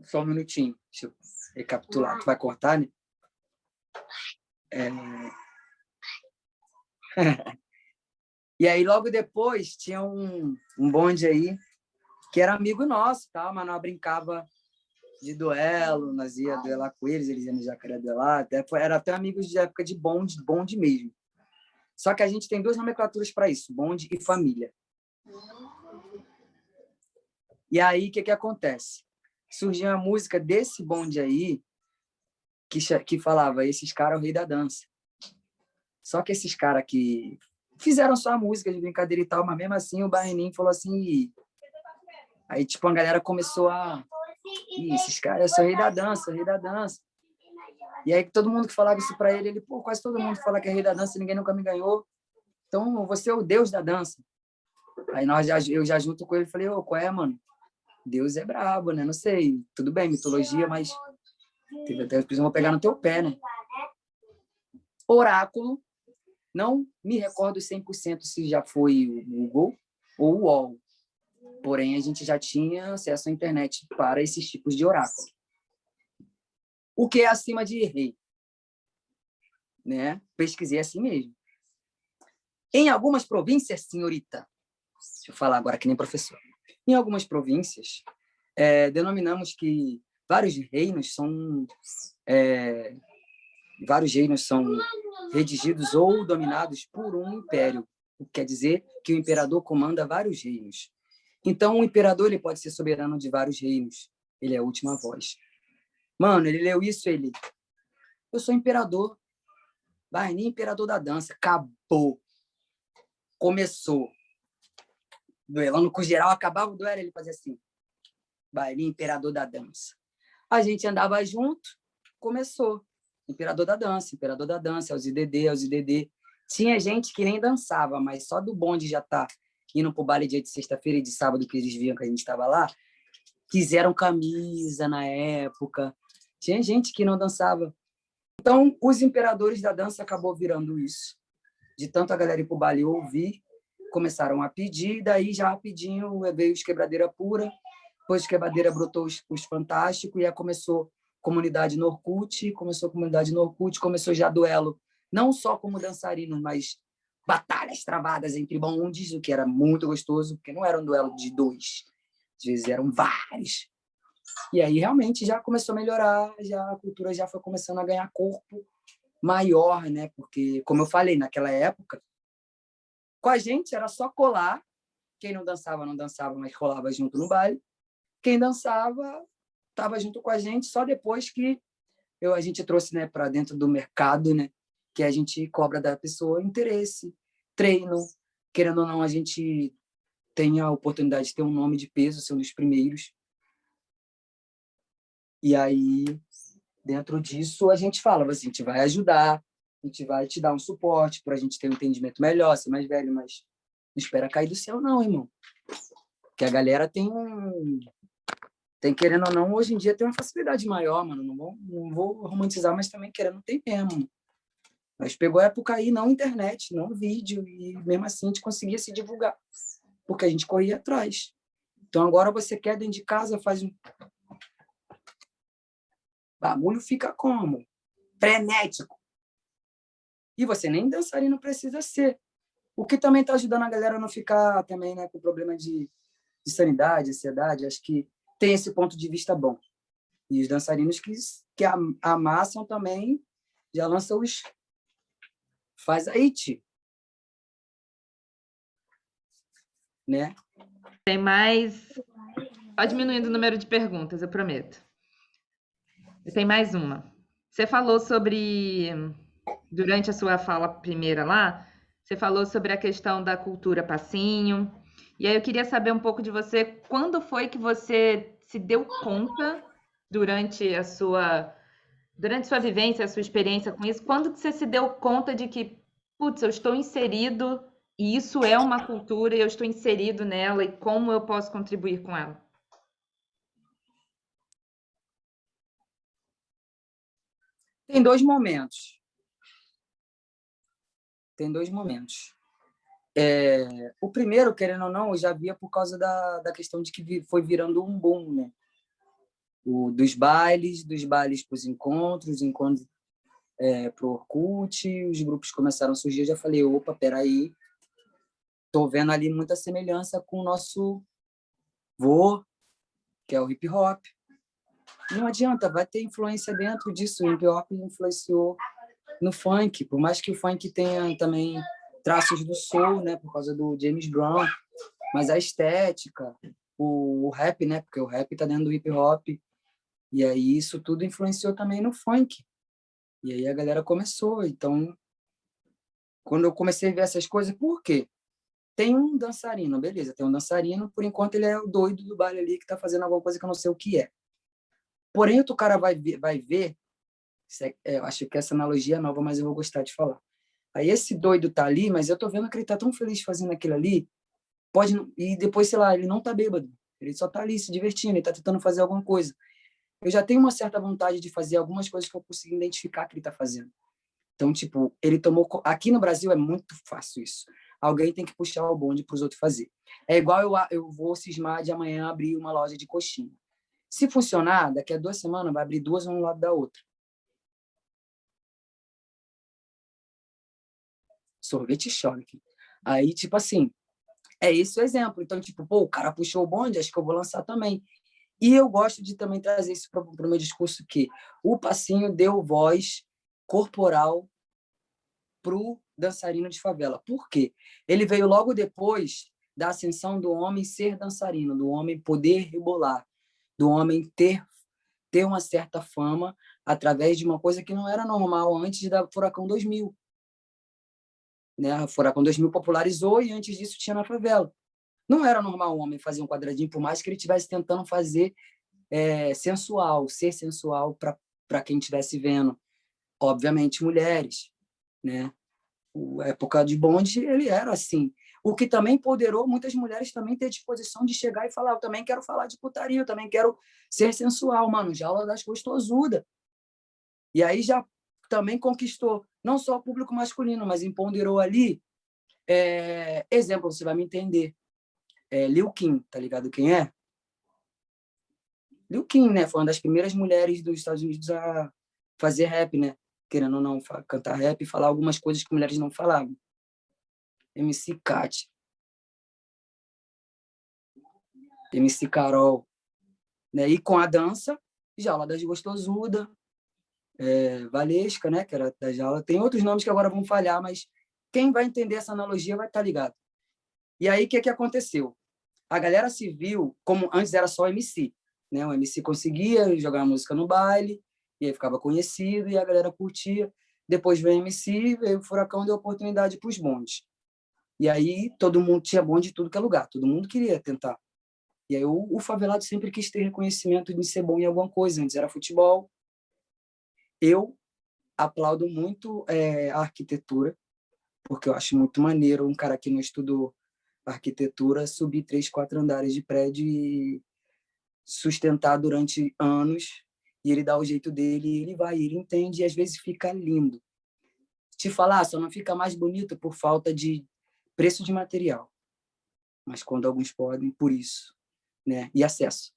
só um minutinho, deixa eu recapitular. Tu vai cortar, né? E aí, logo depois, tinha um bonde aí que era amigo nosso, tá? Mas nós brincava de duelo, nós ia duelar com eles iam no Jacaré duelar, era até amigos de época de bonde mesmo. Só que a gente tem duas nomenclaturas para isso, bonde e família. E aí, o que acontece? Surgiu a música desse bonde aí, que falava, esses caras é o rei da dança. Só que esses caras que fizeram só a música de brincadeira e tal, mas mesmo assim o Barreninho falou assim... Aí, tipo, a galera começou a... esses caras, eu sou o rei da dança, o rei da dança. E aí, todo mundo que falava isso para ele, pô, quase todo mundo fala que é rei da dança, ninguém nunca me ganhou. Então, você é o deus da dança. Aí eu já junto com ele, falei, qual é, mano? Deus é brabo, né? Não sei, tudo bem, mitologia, mas teve até eles vão pegar no teu pé, né? Oráculo, não me recordo 100% se já foi o Google ou o UOL. Porém, a gente já tinha acesso à internet para esses tipos de oráculo. O que é acima de rei? Né? Pesquisei assim mesmo. Em algumas províncias, senhorita, deixa eu falar agora que nem professor. Em algumas províncias, denominamos que vários reinos são redigidos ou dominados por um império, o que quer dizer que o imperador comanda vários reinos. Então, o imperador ele pode ser soberano de vários reinos. Ele é a última voz. Mano, ele leu isso, eu sou imperador. Vai, nem imperador da dança. Acabou. Começou. Duelando com geral, acabava o duelo, ele fazia assim. Vai, nem imperador da dança. A gente andava junto, começou. Imperador da dança, é os IDD. Tinha gente que nem dançava, mas só do bonde já tá indo pro baile dia de sexta-feira e de sábado que eles viam que a gente estava lá, quiseram camisa na época. Tinha gente que não dançava. Então, os imperadores da dança acabou virando isso. De tanto a galera ir pro baile ouvir, começaram a pedir, daí já rapidinho veio os Quebradeira Pura, depois de Quebradeira brotou os Fantásticos, e aí começou comunidade no Orkut, começou já duelo, não só como dançarino, mas batalhas travadas entre bondes, o que era muito gostoso, porque não era um duelo de dois, às vezes eram vários. E aí realmente já começou a melhorar, já a cultura já foi começando a ganhar corpo maior, né? Porque, como eu falei, naquela época, com a gente era só colar, quem não dançava, não dançava, mas colava junto no baile. Quem dançava estava junto com a gente só depois que a gente trouxe, né, para dentro do mercado, né, que a gente cobra da pessoa interesse, treino, querendo ou não, a gente tem a oportunidade de ter um nome de peso, ser um dos primeiros. E aí, dentro disso, a gente fala, a gente vai ajudar, a gente vai te dar um suporte para a gente ter um entendimento melhor, ser mais velho, mas não espera cair do céu não, irmão. Porque a galera tem, querendo ou não, hoje em dia tem uma facilidade maior, mano. Não vou romantizar, mas também querendo tem mesmo. Mas pegou a época aí, não internet, não vídeo, e mesmo assim a gente conseguia se divulgar, porque a gente corria atrás. Então agora você quer dentro de casa, faz um bagulho, fica como? Frenético. E você nem dançarino precisa ser. O que também está ajudando a galera a não ficar também, né, com problema de sanidade, ansiedade. Acho que tem esse ponto de vista bom. E os dançarinos que amassam também já lançam os... Faz aí, tio. Né? Tem mais... Pode diminuindo o número de perguntas, eu prometo. Tem mais uma. Você falou sobre... Durante a sua fala primeira lá, você falou sobre a questão da cultura passinho. E aí eu queria saber um pouco de você, quando foi que você se deu conta durante sua vivência, a sua experiência com isso, quando que você se deu conta de que, putz, eu estou inserido e isso é uma cultura e eu estou inserido nela e como eu posso contribuir com ela? Tem dois momentos. O primeiro, querendo ou não, eu já via por causa da questão de que foi virando um boom, né? Dos bailes para os encontros para o Orkut, os grupos começaram a surgir, eu já falei, opa, peraí, tô vendo ali muita semelhança com o nosso vô, que é o hip hop. Não adianta, vai ter influência dentro disso, o hip hop influenciou no funk, por mais que o funk tenha também traços do soul, né, por causa do James Brown, mas a estética, o rap, né, porque o rap tá dentro do hip hop, e aí isso tudo influenciou também no funk. E aí a galera começou. Então, quando eu comecei a ver essas coisas, por quê? Tem um dançarino, beleza, tem um dançarino, por enquanto ele é o doido do baile ali que tá fazendo alguma coisa que eu não sei o que é. Porém, outro cara vai ver eu acho que essa analogia é nova, mas eu vou gostar de falar. Aí esse doido tá ali, mas eu tô vendo que ele tá tão feliz fazendo aquilo ali, e depois, sei lá, ele não tá bêbado, ele só tá ali se divertindo, ele tá tentando fazer alguma coisa. Eu já tenho uma certa vontade de fazer algumas coisas que eu consigo identificar que ele tá fazendo. Então, tipo, ele tomou... Aqui no Brasil é muito fácil isso. Alguém tem que puxar o bonde para os outros fazer. É igual eu vou cismar de amanhã abrir uma loja de coxinha. Se funcionar, daqui a 2 semanas vai abrir 2 um lado da outra. sorvete choque. Aí, tipo assim, é esse o exemplo. Então, tipo, pô, o cara puxou o bonde, acho que eu vou lançar também. E eu gosto de também trazer isso para o meu discurso, que o passinho deu voz corporal para o dançarino de favela. Por quê? Ele veio logo depois da ascensão do homem ser dançarino, do homem poder rebolar, do homem ter uma certa fama através de uma coisa que não era normal antes da Furacão 2000. Né? A Furacão 2000 popularizou e antes disso tinha na favela. Não era normal o homem fazer um quadradinho, por mais que ele estivesse tentando fazer sensual, ser sensual para quem estivesse vendo. Obviamente, mulheres. Né? A época de bonde, ele era assim. O que também empoderou muitas mulheres também ter disposição de chegar e falar, eu também quero falar de putaria, eu também quero ser sensual, mano, jaula das gostosudas. E aí já também conquistou não só o público masculino, mas empoderou ali, exemplo, você vai me entender, Lil Kim, tá ligado quem é? Lil Kim, né? Foi uma das primeiras mulheres dos Estados Unidos a fazer rap, né? Querendo ou não, cantar rap e falar algumas coisas que mulheres não falavam. MC Kat, MC Carol, né? E com a dança, Jaula das Gostosuda, Valesca, né? Que era da Jaula. Tem outros nomes que agora vão falhar, mas quem vai entender essa analogia vai estar ligado. E aí, o que aconteceu? A galera se viu, como antes era só MC, né? O MC conseguia jogar música no baile, e aí ficava conhecido, e a galera curtia. Depois veio o MC, veio o Furacão, deu oportunidade para os bondes. E aí todo mundo tinha bonde de tudo que é lugar, todo mundo queria tentar. E aí o favelado sempre quis ter reconhecimento de ser bom em alguma coisa. Antes era futebol. Eu aplaudo muito a arquitetura, porque eu acho muito maneiro um cara que não estudou arquitetura subir 3, 4 andares de prédio e sustentar durante anos, e ele dá o jeito dele, e ele vai, ele entende, e às vezes fica lindo. Te falar, só não fica mais bonito por falta de preço de material, mas quando alguns podem, por isso, né? E acesso.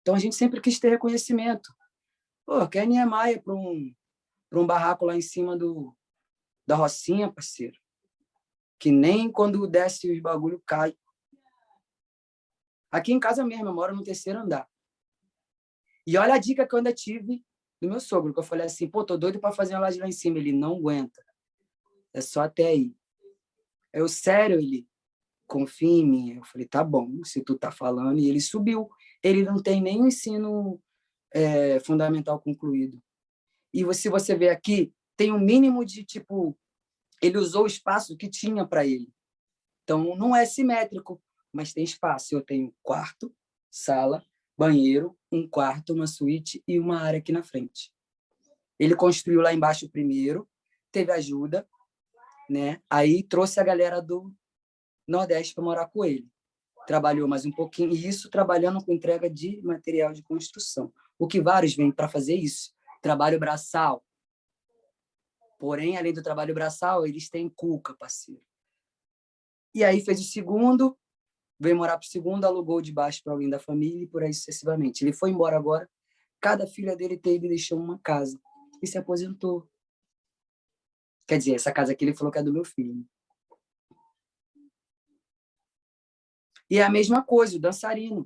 Então a gente sempre quis ter reconhecimento. Pô, quer Niemeyer para um barraco lá em cima da Rocinha, parceiro, que nem quando desce os bagulho cai. Aqui em casa mesmo, eu moro no 3º andar. E olha a dica que eu ainda tive do meu sogro, que eu falei assim, pô, tô doido para fazer uma laje lá em cima. Ele não aguenta. É só até aí. Eu, sério, ele confia em mim. Eu falei, tá bom, se tu tá falando. E ele subiu. Ele não tem nem o ensino fundamental concluído. E se você ver aqui, tem um mínimo de, tipo, ele usou o espaço que tinha para ele. Então, não é simétrico, mas tem espaço. Eu tenho quarto, sala, banheiro, um quarto, uma suíte e uma área aqui na frente. Ele construiu lá embaixo primeiro, teve ajuda, né? Aí trouxe a galera do Nordeste para morar com ele. Trabalhou mais um pouquinho, e isso trabalhando com entrega de material de construção. O que vários vêm para fazer isso. Trabalho braçal. Porém, além do trabalho braçal, eles têm cuca, parceiro. E aí fez o segundo, veio morar para o segundo, alugou de baixo para alguém da família e por aí sucessivamente. Ele foi embora agora, cada filha dele teve e deixou uma casa e se aposentou. Quer dizer, essa casa aqui ele falou que é do meu filho. E é a mesma coisa, o dançarino.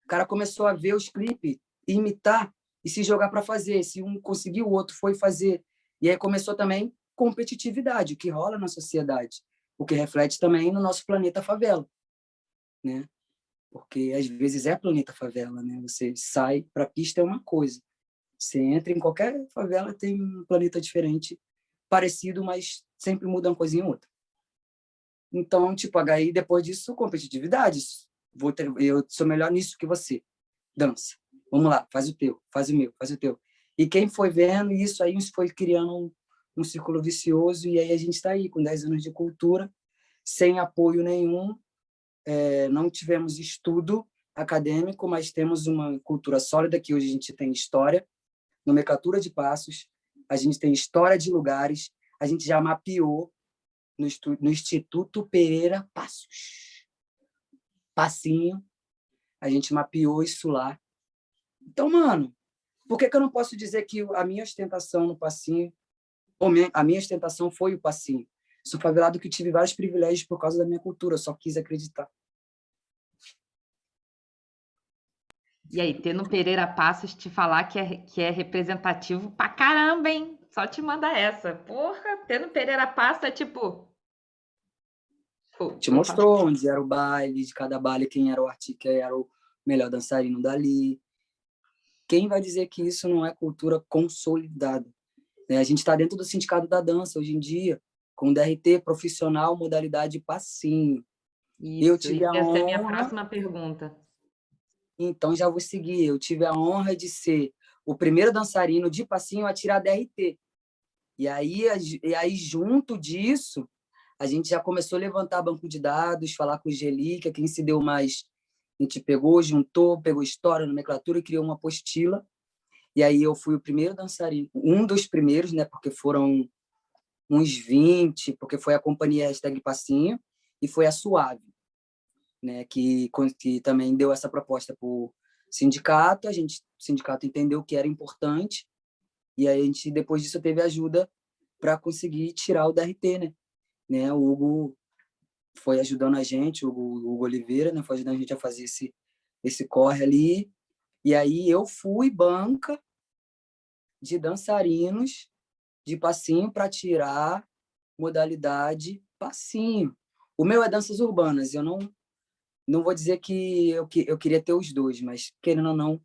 O cara começou a ver os clipes, imitar e se jogar para fazer. Se um conseguiu, o outro foi fazer. E aí começou também competitividade, o que rola na sociedade, o que reflete também no nosso planeta favela, né? Porque às vezes é planeta favela, né? Você sai para a pista é uma coisa. Você entra em qualquer favela, tem um planeta diferente, parecido, mas sempre muda uma coisinha ou outra. Então, tipo, HI, depois disso, competitividade. Eu sou melhor nisso que você. Dança. Vamos lá, faz o teu, faz o meu, faz o teu. E quem foi vendo isso aí foi criando um círculo vicioso, e aí a gente está aí, com 10 anos de cultura, sem apoio nenhum, não tivemos estudo acadêmico, mas temos uma cultura sólida, que hoje a gente tem história, nomenclatura de passos, a gente tem história de lugares, a gente já mapeou no Instituto Pereira Passos. Passinho, a gente mapeou isso lá. Então, mano, por que eu não posso dizer que a minha ostentação no passinho, ou a minha ostentação foi o passinho? Sou favelado que tive vários privilégios por causa da minha cultura, eu só quis acreditar. E aí, ter no Pereira Passos te falar que é representativo pra caramba, hein? Só te manda essa. Porra, ter no Pereira Passos é tipo. Pô, Te mostrou onde era o baile, de cada baile, quem era o artista, quem era o melhor dançarino dali. Quem vai dizer que isso não é cultura consolidada? Né? A gente está dentro do Sindicato da Dança hoje em dia, com DRT profissional, modalidade passinho. Eu Isso tive a ia ser a minha honra, próxima pergunta. então já vou seguir. Eu tive a honra de ser o primeiro dançarino de passinho a tirar DRT. E aí, junto disso, a gente já começou a levantar banco de dados, falar com o Gelica, quem se deu mais. A gente pegou, juntou, pegou história, nomenclatura e criou uma apostila. E aí eu fui o primeiro dançarino, um dos primeiros, né? Porque foram uns 20, porque foi a companhia Hashtag Passinho e foi a Suave, né? Que também deu essa proposta para o sindicato. O sindicato entendeu que era importante e aí a gente, depois disso, teve ajuda para conseguir tirar o DRT, né? O Hugo foi ajudando a gente, o Hugo Oliveira, né? Foi ajudando a gente a fazer esse corre ali. E aí eu fui banca de dançarinos de passinho para tirar modalidade passinho. O meu é danças urbanas. Eu não vou dizer que eu queria ter os dois, mas querendo ou não,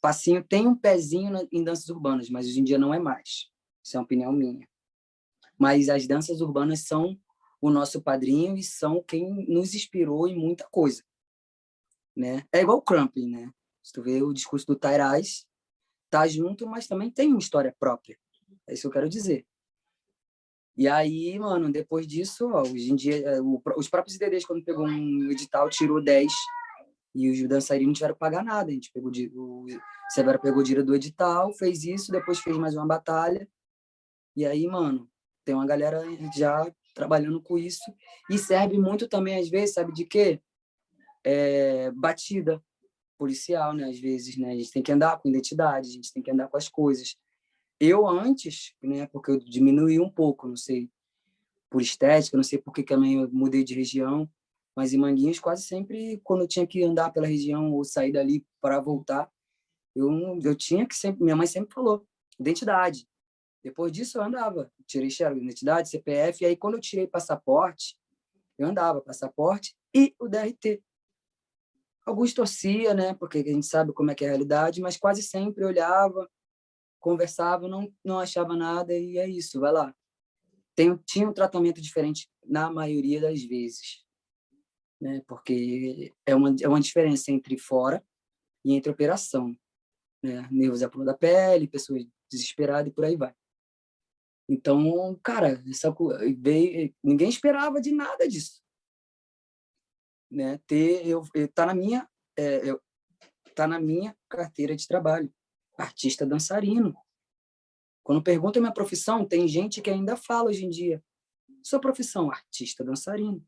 passinho tem um pezinho em danças urbanas, mas hoje em dia não é mais. Isso é uma opinião minha. Mas as danças urbanas são o nosso padrinho e são quem nos inspirou em muita coisa, né? É igual o Crumpling, né? Se tu vê o discurso do Tairaz, tá junto, mas também tem uma história própria. É isso que eu quero dizer. E aí, mano, depois disso, ó, hoje em dia, os próprios IDDs, quando pegou um edital, tirou 10 e os dançarinos não tiveram que pagar nada. A gente pegou, o Severo pegou o dinheiro do edital, fez isso, depois fez mais uma batalha. E aí, mano, tem uma galera já trabalhando com isso. E serve muito também, às vezes, sabe de quê? Batida policial, né? Às vezes, né? A gente tem que andar com identidade, a gente tem que andar com as coisas. Eu antes, né? Porque eu diminuí um pouco, não sei, por estética, não sei por que também eu mudei de região, mas em Manguinhos quase sempre, quando eu tinha que andar pela região ou sair dali para voltar, eu tinha que sempre, minha mãe sempre falou, identidade. Depois disso eu andava, tirei xerox, identidade, CPF, e aí quando eu tirei passaporte, eu andava, passaporte e o DRT. Alguns torcia, né, porque a gente sabe como é que é a realidade, mas quase sempre olhava, conversava, não achava nada e é isso, vai lá. Tinha um tratamento diferente na maioria das vezes, né, porque é uma diferença entre fora e entre operação, né, nervos à flor da pele, pessoas desesperadas e por aí vai. Então, cara, ninguém esperava de nada disso, né? Tá na minha carteira de trabalho, artista dançarino. Quando perguntam a minha profissão, tem gente que ainda fala hoje em dia, sua profissão, artista dançarino.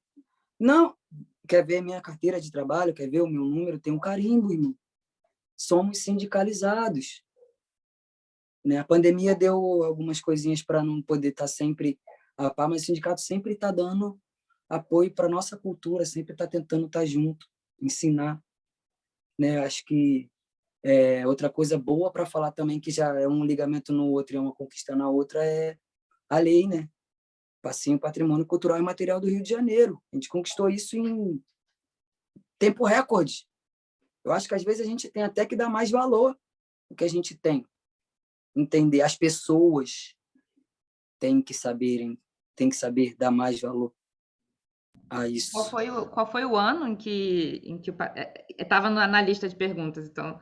Não, quer ver minha carteira de trabalho, quer ver o meu número, tem um carimbo, irmão. Somos sindicalizados, né? A pandemia deu algumas coisinhas para não poder estar sempre a par, mas o sindicato sempre está dando apoio para nossa cultura, sempre está tentando estar junto, ensinar, né? Acho que outra coisa boa para falar também que já é um ligamento no outro e é uma conquista na outra é a lei, né? Passinho Patrimônio Cultural e Material do Rio de Janeiro. A gente conquistou isso em tempo recorde. Eu acho que às vezes a gente tem até que dar mais valor do que a gente tem. Entender as pessoas têm que saber dar mais valor a isso. Qual foi o ano em que estava na lista de perguntas, então.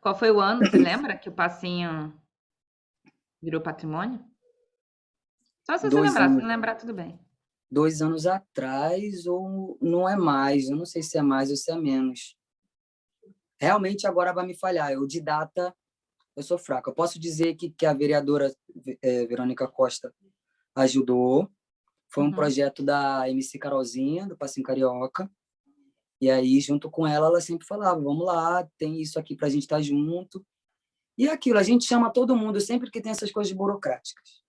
Qual foi o ano, você lembra, que o passinho virou patrimônio? Só se você Dois lembrar, se anos, não lembrar, tudo bem. 2 anos atrás, ou não é mais, eu não sei se é mais ou se é menos. Realmente agora vai me falhar. Eu de data, eu sou fraco. Eu posso dizer que a vereadora Verônica Costa ajudou. Foi um Uhum. projeto da MC Carolzinha, do Passinho Carioca. E aí, junto com ela sempre falava, vamos lá, tem isso aqui para a gente estar junto. E aquilo, a gente chama todo mundo sempre que tem essas coisas burocráticas.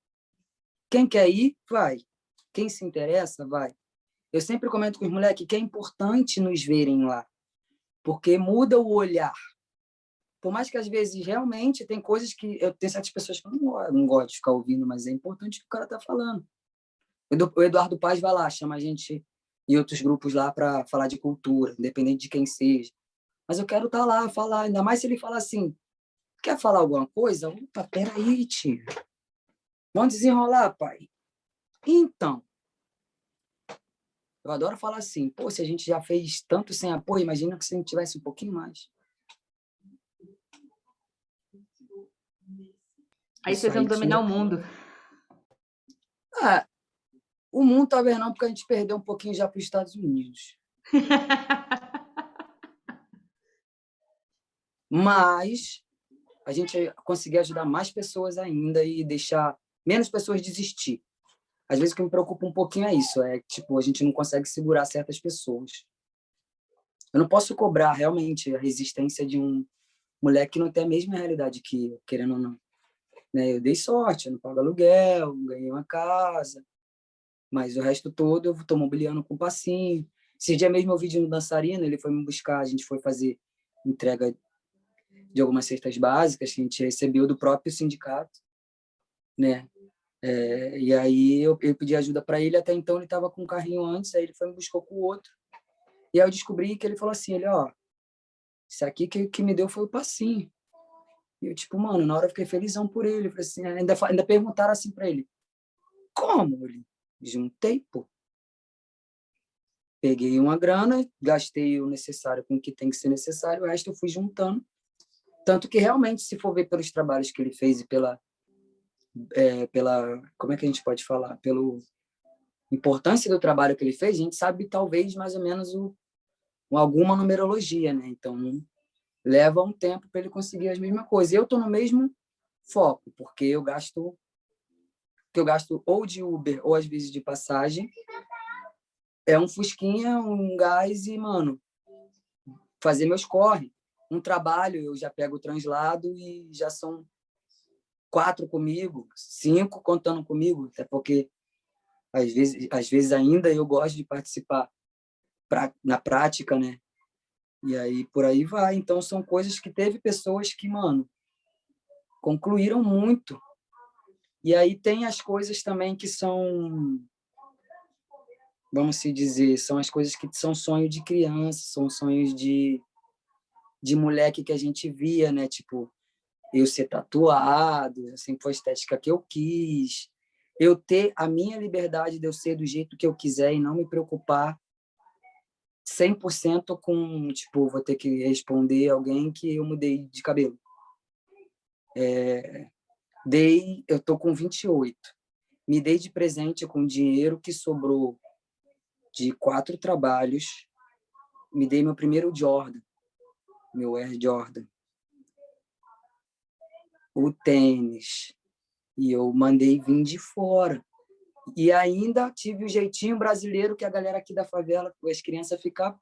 Quem quer ir, vai. Quem se interessa, vai. Eu sempre comento com os moleques que é importante nos verem lá, porque muda o olhar. Por mais que às vezes realmente tem coisas que eu tenho certas pessoas que eu não gosto de ficar ouvindo, mas é importante o que o cara está falando. O Eduardo Paz vai lá, chama a gente e outros grupos lá para falar de cultura, independente de quem seja. Mas eu quero estar lá, falar, ainda mais se ele falar assim, quer falar alguma coisa? Opa, peraí, tio. Vamos desenrolar, pai. Então, eu adoro falar assim, pô, se a gente já fez tanto sem apoio, imagina que se a gente tivesse um pouquinho mais. Aí vocês vão dominar o mundo. Ah, o mundo talvez não, porque a gente perdeu um pouquinho já para os Estados Unidos. Mas a gente conseguir ajudar mais pessoas ainda e deixar menos pessoas desistir. Às vezes o que me preocupa um pouquinho é isso, é tipo, a gente não consegue segurar certas pessoas. Eu não posso cobrar realmente a resistência de um moleque que não tem a mesma realidade que eu, querendo ou não. Né? Eu dei sorte, eu não pago aluguel, ganhei uma casa, mas o resto todo eu estou mobiliando com passinho. Esse dia mesmo eu vi de um dançarino, ele foi me buscar, a gente foi fazer entrega de algumas cestas básicas que a gente recebeu do próprio sindicato, né? E aí eu pedi ajuda para ele, até então ele estava com um carrinho antes, aí ele foi me buscar com o outro. E aí eu descobri que ele falou assim, ó, isso aqui que me deu foi o passinho. E eu, tipo, mano, na hora eu fiquei felizão por ele. Eu falei assim, ainda perguntaram assim para ele, como? Ele, juntei, pô. Peguei uma grana, gastei o necessário com o que tem que ser necessário, o resto eu fui juntando. Tanto que realmente, se for ver pelos trabalhos que ele fez e pela como é que a gente pode falar? Pela importância do trabalho que ele fez, a gente sabe talvez mais ou menos alguma numerologia, né? Então, leva um tempo para ele conseguir as mesmas coisas. Eu estou no mesmo foco, porque eu gasto ou de Uber ou às vezes de passagem. É um fusquinha, um gás e, mano, fazer meus corre. Um trabalho, eu já pego o translado e já são 4 comigo, 5 contando comigo, até porque às vezes ainda eu gosto de participar na prática, né? E aí por aí vai. Então são coisas que teve pessoas que, mano, concluíram muito. E aí tem as coisas também que são, vamos se dizer, são as coisas que são sonho de criança, são sonhos de moleque que a gente via, né? Tipo, eu ser tatuado, sempre foi a estética que eu quis, eu ter a minha liberdade de eu ser do jeito que eu quiser e não me preocupar 100% com, tipo, vou ter que responder alguém que eu mudei de cabelo. Eu tô com 28. Me dei de presente com dinheiro que sobrou de 4 trabalhos. Me dei meu primeiro Jordan, meu Air Jordan. O tênis. E eu mandei vir de fora. E ainda tive o jeitinho brasileiro que a galera aqui da favela, as crianças ficam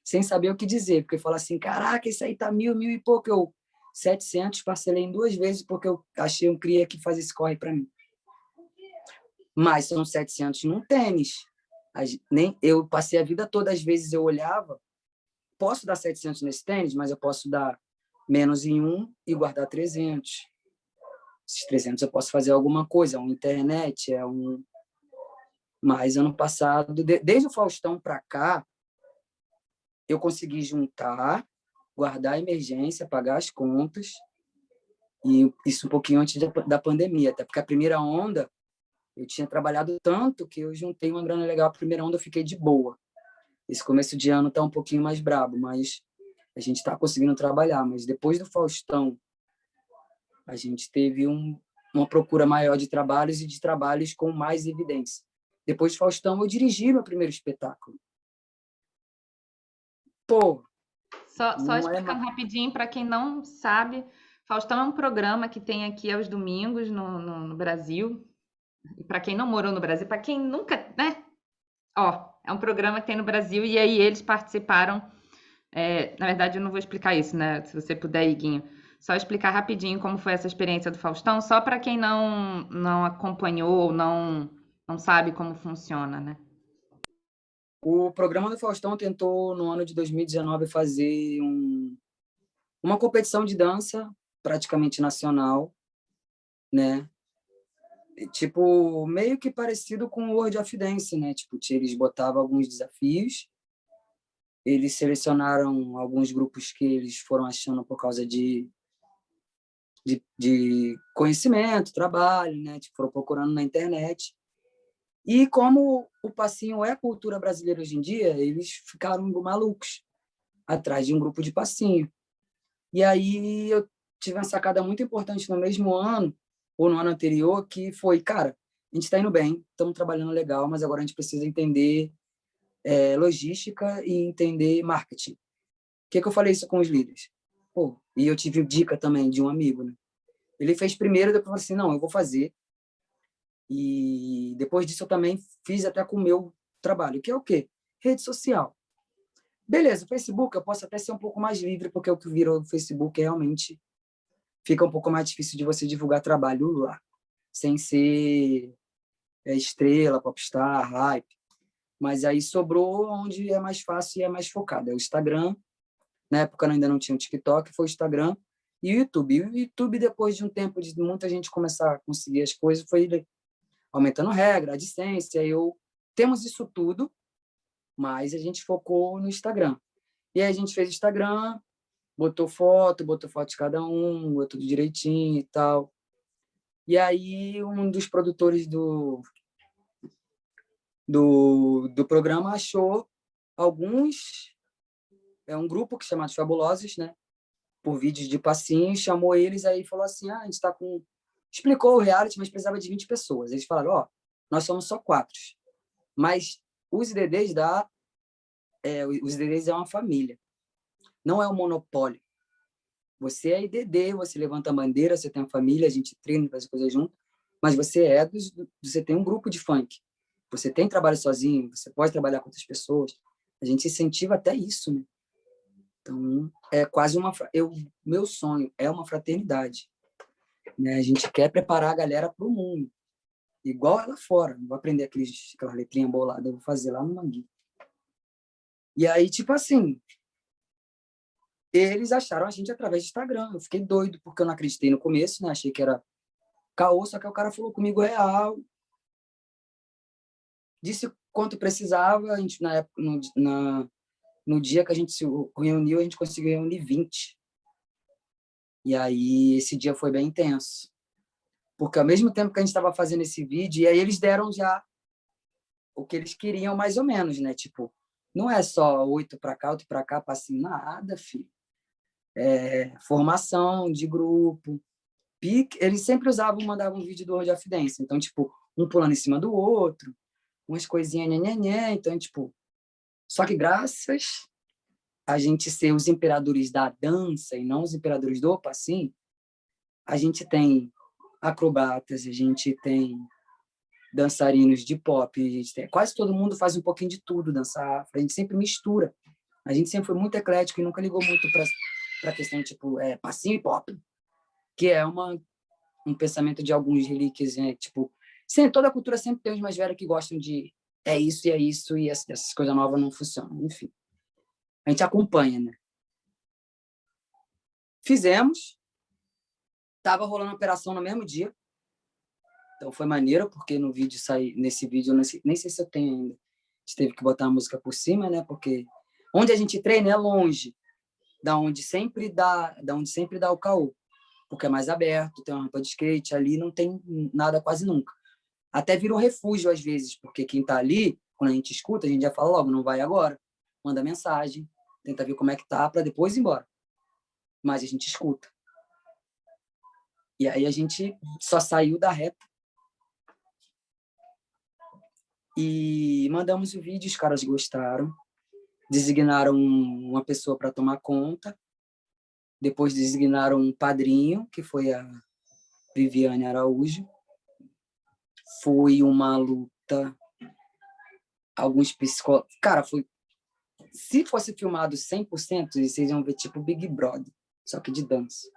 sem saber o que dizer, porque fala assim, caraca, isso aí tá 1.000 e pouco. Eu, 700, parcelei em 2 vezes, porque eu achei um cria que faz esse corre para mim. Mas são 700 num tênis. Nem, eu passei a vida toda, às vezes eu olhava, posso dar 700 nesse tênis, mas eu posso dar menos em um e guardar 300. Esses 300 eu posso fazer alguma coisa, uma internet, Mas ano passado, desde o Faustão para cá, eu consegui juntar, guardar a emergência, pagar as contas, e isso um pouquinho antes da pandemia, até porque a primeira onda eu tinha trabalhado tanto que eu juntei uma grana legal. A primeira onda eu fiquei de boa. Esse começo de ano tá um pouquinho mais brabo, mas a gente está conseguindo trabalhar. Mas depois do Faustão, a gente teve uma procura maior de trabalhos e de trabalhos com mais evidência. Depois do Faustão, eu dirigi meu primeiro espetáculo. Pô, Só explicando rapidinho para quem não sabe, Faustão é um programa que tem aqui aos domingos no Brasil. E para quem não morou no Brasil, para quem nunca, né? É um programa que tem no Brasil e aí eles participaram. Na verdade, eu não vou explicar isso, né? Se você puder, Iguinho. só explicar rapidinho como foi essa experiência do Faustão, só para quem não acompanhou, não sabe como funciona, né? O programa do Faustão tentou, no ano de 2019, fazer uma competição de dança praticamente nacional, né? Tipo, meio que parecido com o World of Dance, né? Tipo, eles botavam alguns desafios, eles selecionaram alguns grupos que eles foram achando por causa de conhecimento, trabalho, né? Tipo, foram procurando na internet. E como o passinho é cultura brasileira hoje em dia, eles ficaram malucos atrás de um grupo de passinho. E aí eu tive uma sacada muito importante no mesmo ano, ou no ano anterior, que foi, cara, a gente está indo bem, estamos trabalhando legal, mas agora a gente precisa entender logística e entender marketing. O que eu falei isso com os líderes? Pô, e eu tive dica também de um amigo, né? Ele fez primeiro, depois eu falei assim, não, eu vou fazer. E depois disso eu também fiz até com o meu trabalho, que é o quê? Rede social. Beleza, Facebook eu posso até ser um pouco mais livre, porque o que virou o Facebook realmente fica um pouco mais difícil de você divulgar trabalho lá, sem ser estrela, popstar, hype. Mas aí sobrou onde é mais fácil e é mais focado. É o Instagram. Na época ainda não tinha o TikTok, foi o Instagram e o YouTube. E o YouTube, depois de um tempo de muita gente começar a conseguir as coisas, foi aumentando regra, AdSense. Temos isso tudo, mas a gente focou no Instagram. E aí a gente fez Instagram, botou foto de cada um, botou tudo direitinho e tal. E aí um dos produtores do programa achou alguns, um grupo que chama de Fabulosos, né? Por vídeos de passinho, chamou eles aí e falou assim, a gente está com... Explicou o reality, mas precisava de 20 pessoas. Eles falaram, ó, nós somos só 4, mas os DDs os DDs é uma família, não é um monopólio. Você é IDD, você levanta a bandeira, você tem uma família, a gente treina, faz coisas junto, mas você tem um grupo de funk. Você tem trabalho sozinho, você pode trabalhar com outras pessoas. A gente incentiva até isso, né? Então, é quase meu sonho é uma fraternidade, né? A gente quer preparar a galera para o mundo, igual lá fora. Não vou aprender aquela letrinha bolada, eu vou fazer lá no Mangui. E aí, tipo assim, eles acharam a gente através do Instagram. Eu fiquei doido, porque eu não acreditei no começo, né? Achei que era caô, só que o cara falou comigo real, disse quanto precisava. A gente, na época, no dia que a gente se reuniu, a gente conseguiu reunir 20. E aí, esse dia foi bem intenso. Porque ao mesmo tempo que a gente estava fazendo esse vídeo, e aí eles deram já o que eles queriam, mais ou menos, né? Tipo, não é só 8 para cá, 8 para cá, passinho, nada, filho. Formação de grupo. Eles sempre mandavam um vídeo do World of Dance. Então, tipo, um pulando em cima do outro, umas coisinhas, nhanhanhã. Então, tipo, só que graças a gente ser os imperadores da dança e não os imperadores do passinho, a gente tem acrobatas, a gente tem dançarinos de pop, quase todo mundo faz um pouquinho de tudo, dançar afro, a gente sempre mistura. A gente sempre foi muito eclético e nunca ligou muito para a questão, tipo, passinho e pop, que é um pensamento de alguns relíquias, né? Tipo, toda a cultura sempre tem os mais velhos que gostam de é isso, e essas coisas novas não funcionam. Enfim, a gente acompanha, né? Fizemos, tava rolando a operação no mesmo dia, então foi maneiro, porque nesse vídeo, nem sei se eu tenho ainda, a gente teve que botar a música por cima, né? Porque onde a gente treina é longe, da onde sempre dá o caô, porque é mais aberto, tem uma rampa de skate, ali não tem nada quase nunca. Até vira um refúgio às vezes, porque quem está ali, quando a gente escuta, a gente já fala logo, não vai agora, manda mensagem, tenta ver como é que tá, para depois ir embora. Mas a gente escuta. E aí a gente só saiu da reta e mandamos o vídeo, os caras gostaram, designaram uma pessoa para tomar conta, depois designaram um padrinho, que foi a Viviane Araújo. Foi uma luta, alguns psicólogos... Cara, se fosse filmado 100%, vocês iam ver tipo Big Brother, só que de dança.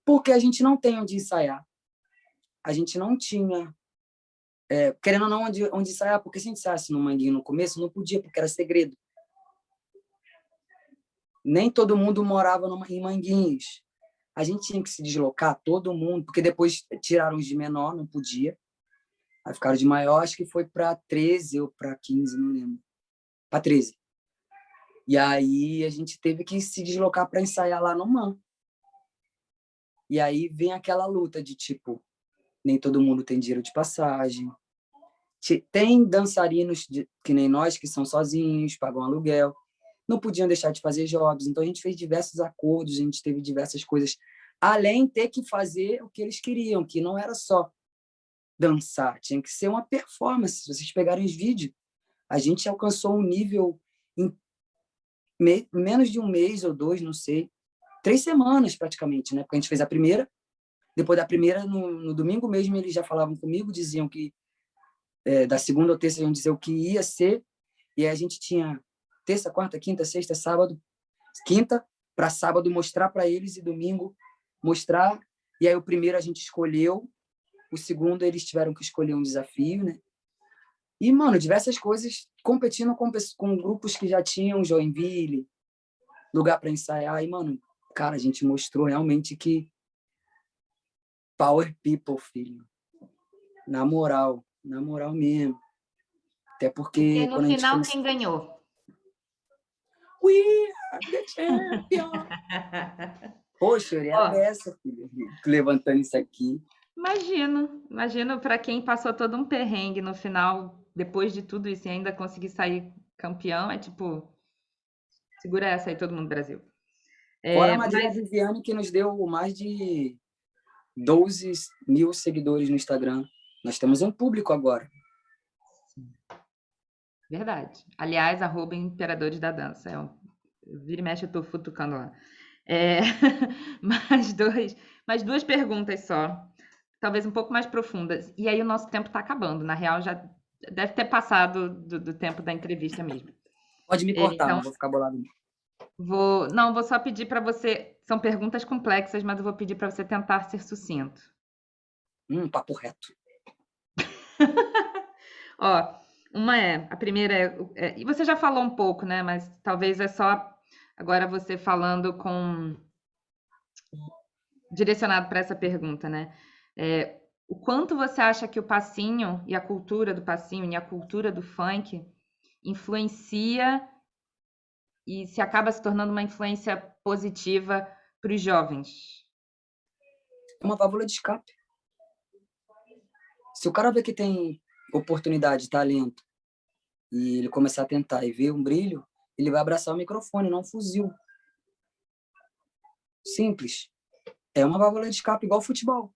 Porque a gente não tem onde ensaiar. A gente não tinha, querendo ou não, onde ensaiar, porque se a gente ensaiasse no Manguinho no começo, não podia, porque era segredo. Nem todo mundo morava em Manguinhos. A gente tinha que se deslocar, todo mundo, porque depois tiraram os de menor, não podia. Aí ficaram de maior, acho que foi para 13 ou para 15, não lembro. Para 13. E aí a gente teve que se deslocar para ensaiar lá no MAN. E aí vem aquela luta de, tipo, nem todo mundo tem dinheiro de passagem. Tem dançarinos que nem nós, que são sozinhos, pagam aluguel. Não podiam deixar de fazer jobs. Então, a gente fez diversos acordos, a gente teve diversas coisas, além de ter que fazer o que eles queriam, que não era só dançar, tinha que ser uma performance. Se vocês pegarem os vídeos, a gente alcançou um nível em menos de um mês ou 2, não sei, 3 semanas praticamente, né? Porque a gente fez a primeira, depois da primeira, no domingo mesmo, eles já falavam comigo, diziam que da segunda ou terça iam dizer o que ia ser, e aí a gente tinha terça, quarta, quinta, sexta, sábado, quinta para sábado mostrar para eles e domingo mostrar, e aí o primeiro a gente escolheu, o segundo eles tiveram que escolher um desafio, né? E, mano, diversas coisas, competindo com grupos que já tinham Joinville, lugar para ensaiar, e, mano, cara, a gente mostrou realmente que power people, filho. Na moral mesmo. Até E porque no quando a gente final, começou... quem ganhou? We are the champion! Poxa, chorei a Ó, beça, filho, levantando isso aqui. imagino para quem passou todo um perrengue no final, depois de tudo isso, e ainda conseguir sair campeão, é tipo, segura essa aí, todo mundo Brasil. Fora a Maria Mas Viviane, que nos deu mais de 12 mil seguidores no Instagram. Nós temos um público agora. verdade. Aliás, @Imperadores da Dança. Vira e mexe, eu tô futucando lá. Mais mais duas perguntas só, talvez um pouco mais profundas. E aí o nosso tempo está acabando. Na real, já deve ter passado do tempo da entrevista mesmo. Pode me cortar, Então, não vou ficar bolado. vou só pedir para você. São perguntas complexas, mas eu vou pedir para você tentar ser sucinto. Papo reto. Ó, a primeira e você já falou um pouco, né? Mas talvez é só agora você falando direcionado para essa pergunta, né? O quanto você acha que o passinho e a cultura do passinho e a cultura do funk influencia e se acaba se tornando uma influência positiva para os jovens? É uma válvula de escape. Se o cara vê que tem oportunidade, talento, e ele começar a tentar e ver um brilho, ele vai abraçar o microfone, não um fuzil. Simples. É uma válvula de escape igual futebol.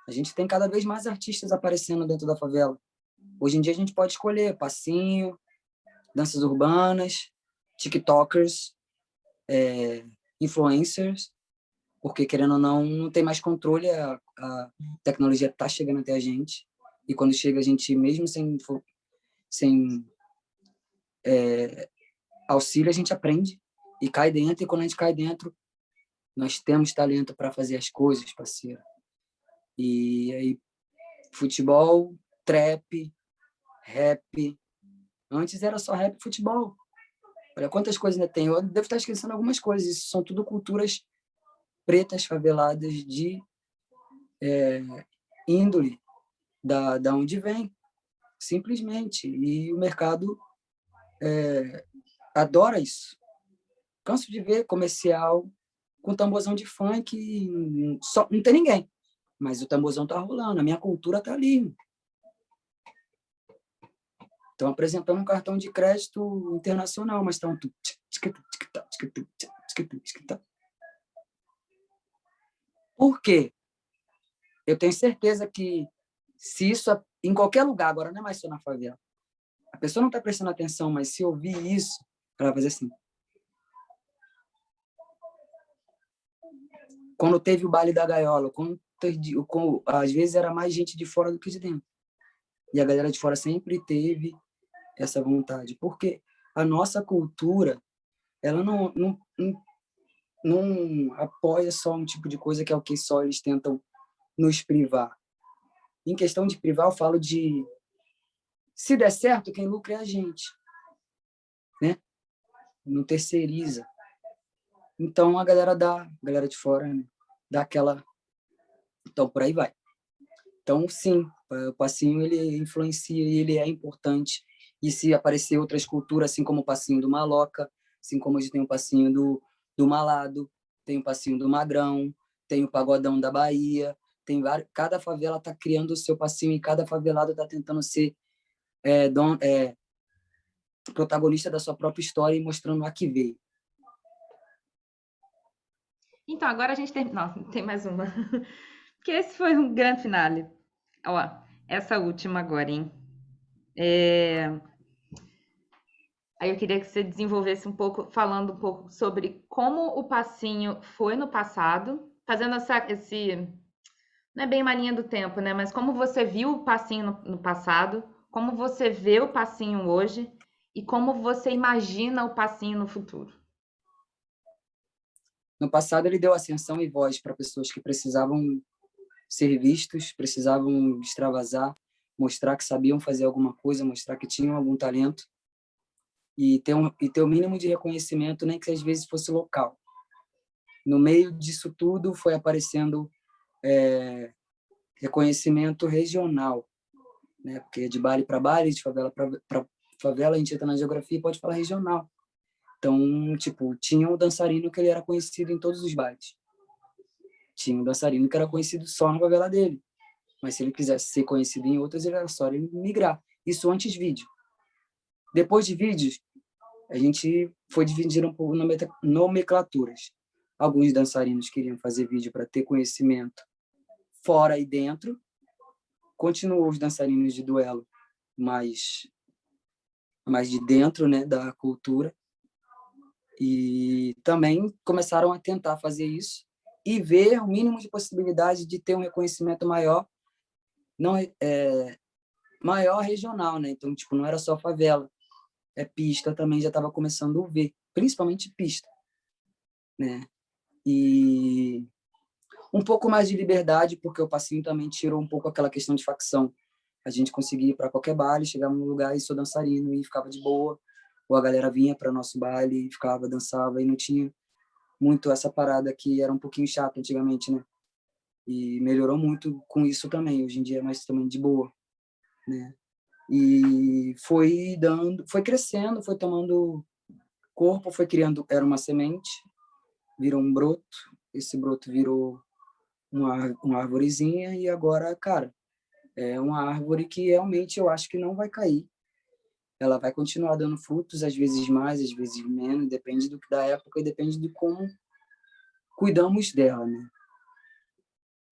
A gente tem cada vez mais artistas aparecendo dentro da favela. Hoje em dia a gente pode escolher passinho, danças urbanas, tiktokers, influencers, porque, querendo ou não, não tem mais controle, a tecnologia está chegando até a gente, e quando chega a gente, mesmo sem auxílio, a gente aprende e cai dentro, e quando a gente cai dentro, nós temos talento para fazer as coisas, parceiro. E aí, futebol, trap, rap. Antes era só rap e futebol. Olha quantas coisas ainda tem. Eu devo estar esquecendo algumas coisas. Isso são tudo culturas pretas, faveladas, de índole, da onde vem, simplesmente. E o mercado adora isso. Canso de ver comercial com tamborzão de funk, só, não tem ninguém. Mas o tamborzão tá rolando, a minha cultura tá ali. Estão apresentando um cartão de crédito internacional, mas estão... Por quê? Eu tenho certeza que se isso, em qualquer lugar, agora não é mais só na favela, a pessoa não está prestando atenção, mas se ouvir isso, ela vai fazer assim. Quando teve o baile da gaiola, às vezes era mais gente de fora do que de dentro. E a galera de fora sempre teve essa vontade. Porque a nossa cultura, ela não apoia só um tipo de coisa que é o que só eles tentam nos privar. Em questão de privar, eu falo de se der certo, quem lucra é a gente, né? Não terceiriza. Então a galera de fora, né? Dá aquela. Então por aí vai. Então sim, o passinho ele influencia e ele é importante. E se aparecer outras culturas, assim como o passinho do maloca, assim como hoje tem o passinho do malado, tem o passinho do magrão, tem o pagodão da Bahia, tem vários, cada favela está criando o seu passinho e cada favelado está tentando ser protagonista da sua própria história e mostrando a que veio. Então, agora a gente tem... Nossa, tem mais uma. Porque esse foi um grande finale. Ó, essa última agora, hein? Aí eu queria que você desenvolvesse um pouco, falando um pouco sobre como o passinho foi no passado, fazendo esse... Não é bem uma linha do tempo, né? Mas como você viu o passinho no passado, como você vê o passinho hoje e como você imagina o passinho no futuro. No passado, ele deu ascensão e voz para pessoas que precisavam ser vistos, precisavam extravasar, mostrar que sabiam fazer alguma coisa, mostrar que tinham algum talento e ter o mínimo de reconhecimento, nem que às vezes fosse local. No meio disso tudo, foi aparecendo reconhecimento regional, né? Porque de baile para baile, de favela para favela, a gente entra na geografia e pode falar regional. Então, tipo, tinha um dançarino que ele era conhecido em todos os bailes. Tinha um dançarino que era conhecido só na favela dele. Mas se ele quisesse ser conhecido em outras, era só ele migrar. Isso antes de vídeo. Depois de vídeos, a gente foi dividir um pouco nomenclaturas. Alguns dançarinos queriam fazer vídeo para ter conhecimento fora e dentro. Continuou os dançarinos de duelo mais de dentro, né, da cultura. E também começaram a tentar fazer isso e ver o mínimo de possibilidade de ter um reconhecimento maior, não maior regional, né? Então, tipo, não era só favela, pista também já estava começando a ver, principalmente pista, né? E um pouco mais de liberdade, porque o passinho também tirou um pouco aquela questão de facção. A gente conseguia ir para qualquer baile, chegava num lugar e sou dançarino e ficava de boa, ou a galera vinha para nosso baile e ficava, dançava e não tinha muito essa parada que era um pouquinho chata antigamente, né? E melhorou muito com isso também. Hoje em dia é mais também de boa, né? E foi crescendo, foi tomando corpo, foi criando, era uma semente, virou um broto, esse broto virou uma arvorezinha e agora, cara, é uma árvore que realmente eu acho que não vai cair. Ela vai continuar dando frutos, às vezes mais, às vezes menos, depende da época e depende de como cuidamos dela, né?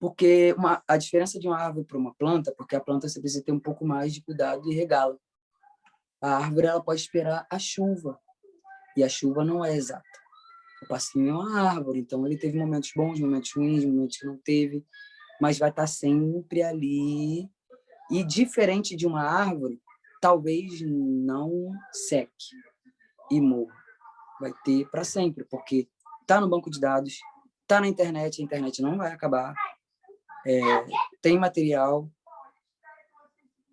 Porque a diferença de uma árvore para uma planta, porque a planta você precisa ter um pouco mais de cuidado e regalo. A árvore ela pode esperar a chuva, e a chuva não é exata. O passinho é uma árvore, então ele teve momentos bons, momentos ruins, momentos que não teve, mas vai estar sempre ali. E diferente de uma árvore, talvez não seque e morra. Vai ter para sempre, porque está no banco de dados, está na internet, a internet não vai acabar, tem material.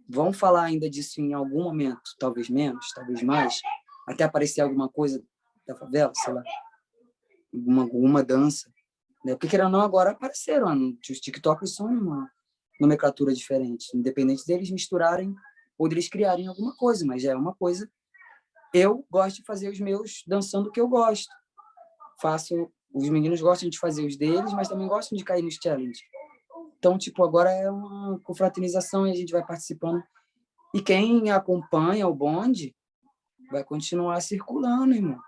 Vão falar ainda disso em algum momento, talvez menos, talvez mais, até aparecer alguma coisa da favela, sei lá, alguma dança. Né? Porque, querendo ou não, agora apareceram. Os TikTokers são uma nomenclatura diferente, independente deles misturarem ou deles criarem alguma coisa, mas já é uma coisa. Eu gosto de fazer os meus dançando o que eu gosto. Os meninos gostam de fazer os deles, mas também gostam de cair nos challenges. Então, tipo, agora é uma confraternização e a gente vai participando. E quem acompanha o bonde vai continuar circulando, irmão.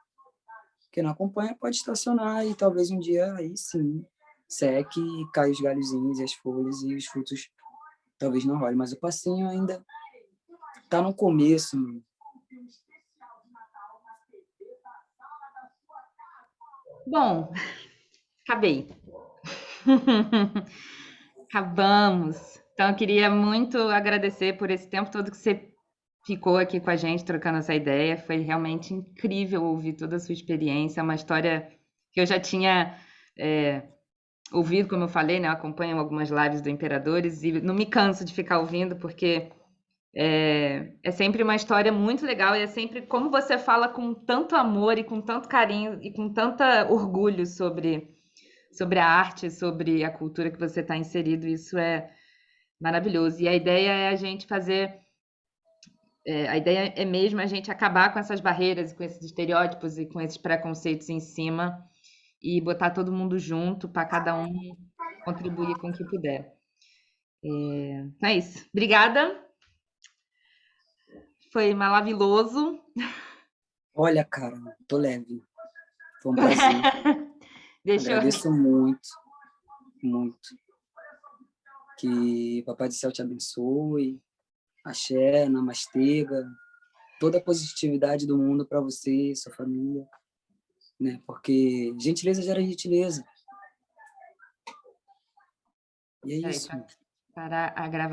Quem não acompanha pode estacionar e talvez um dia aí sim seque e caia os galhozinhos e as folhas e os frutos talvez não role. Mas o passinho ainda tá no começo, mano. Bom, acabei. Acabamos. Então, eu queria muito agradecer por esse tempo todo que você ficou aqui com a gente, trocando essa ideia. Foi realmente incrível ouvir toda a sua experiência. É uma história que eu já tinha ouvido, como eu falei, né? Eu acompanho algumas lives do Imperadores e não me canso de ficar ouvindo, porque é sempre uma história muito legal e é sempre como você fala com tanto amor e com tanto carinho e com tanto orgulho sobre a arte, sobre a cultura que você está inserido. Isso é maravilhoso. E a ideia é a gente fazer. A ideia é mesmo a gente acabar com essas barreiras, com esses estereótipos e com esses preconceitos em cima e botar todo mundo junto para cada um contribuir com o que puder. Então é isso. Obrigada. Foi maravilhoso. Olha, cara, tô leve. Foi um prazer. Deixa eu. Agradeço muito, muito. Que Papai do Céu te abençoe. Axé, namastega. Toda a positividade do mundo para você e sua família. Né? Porque gentileza gera gentileza. E é Peraí, isso. parar a gravação.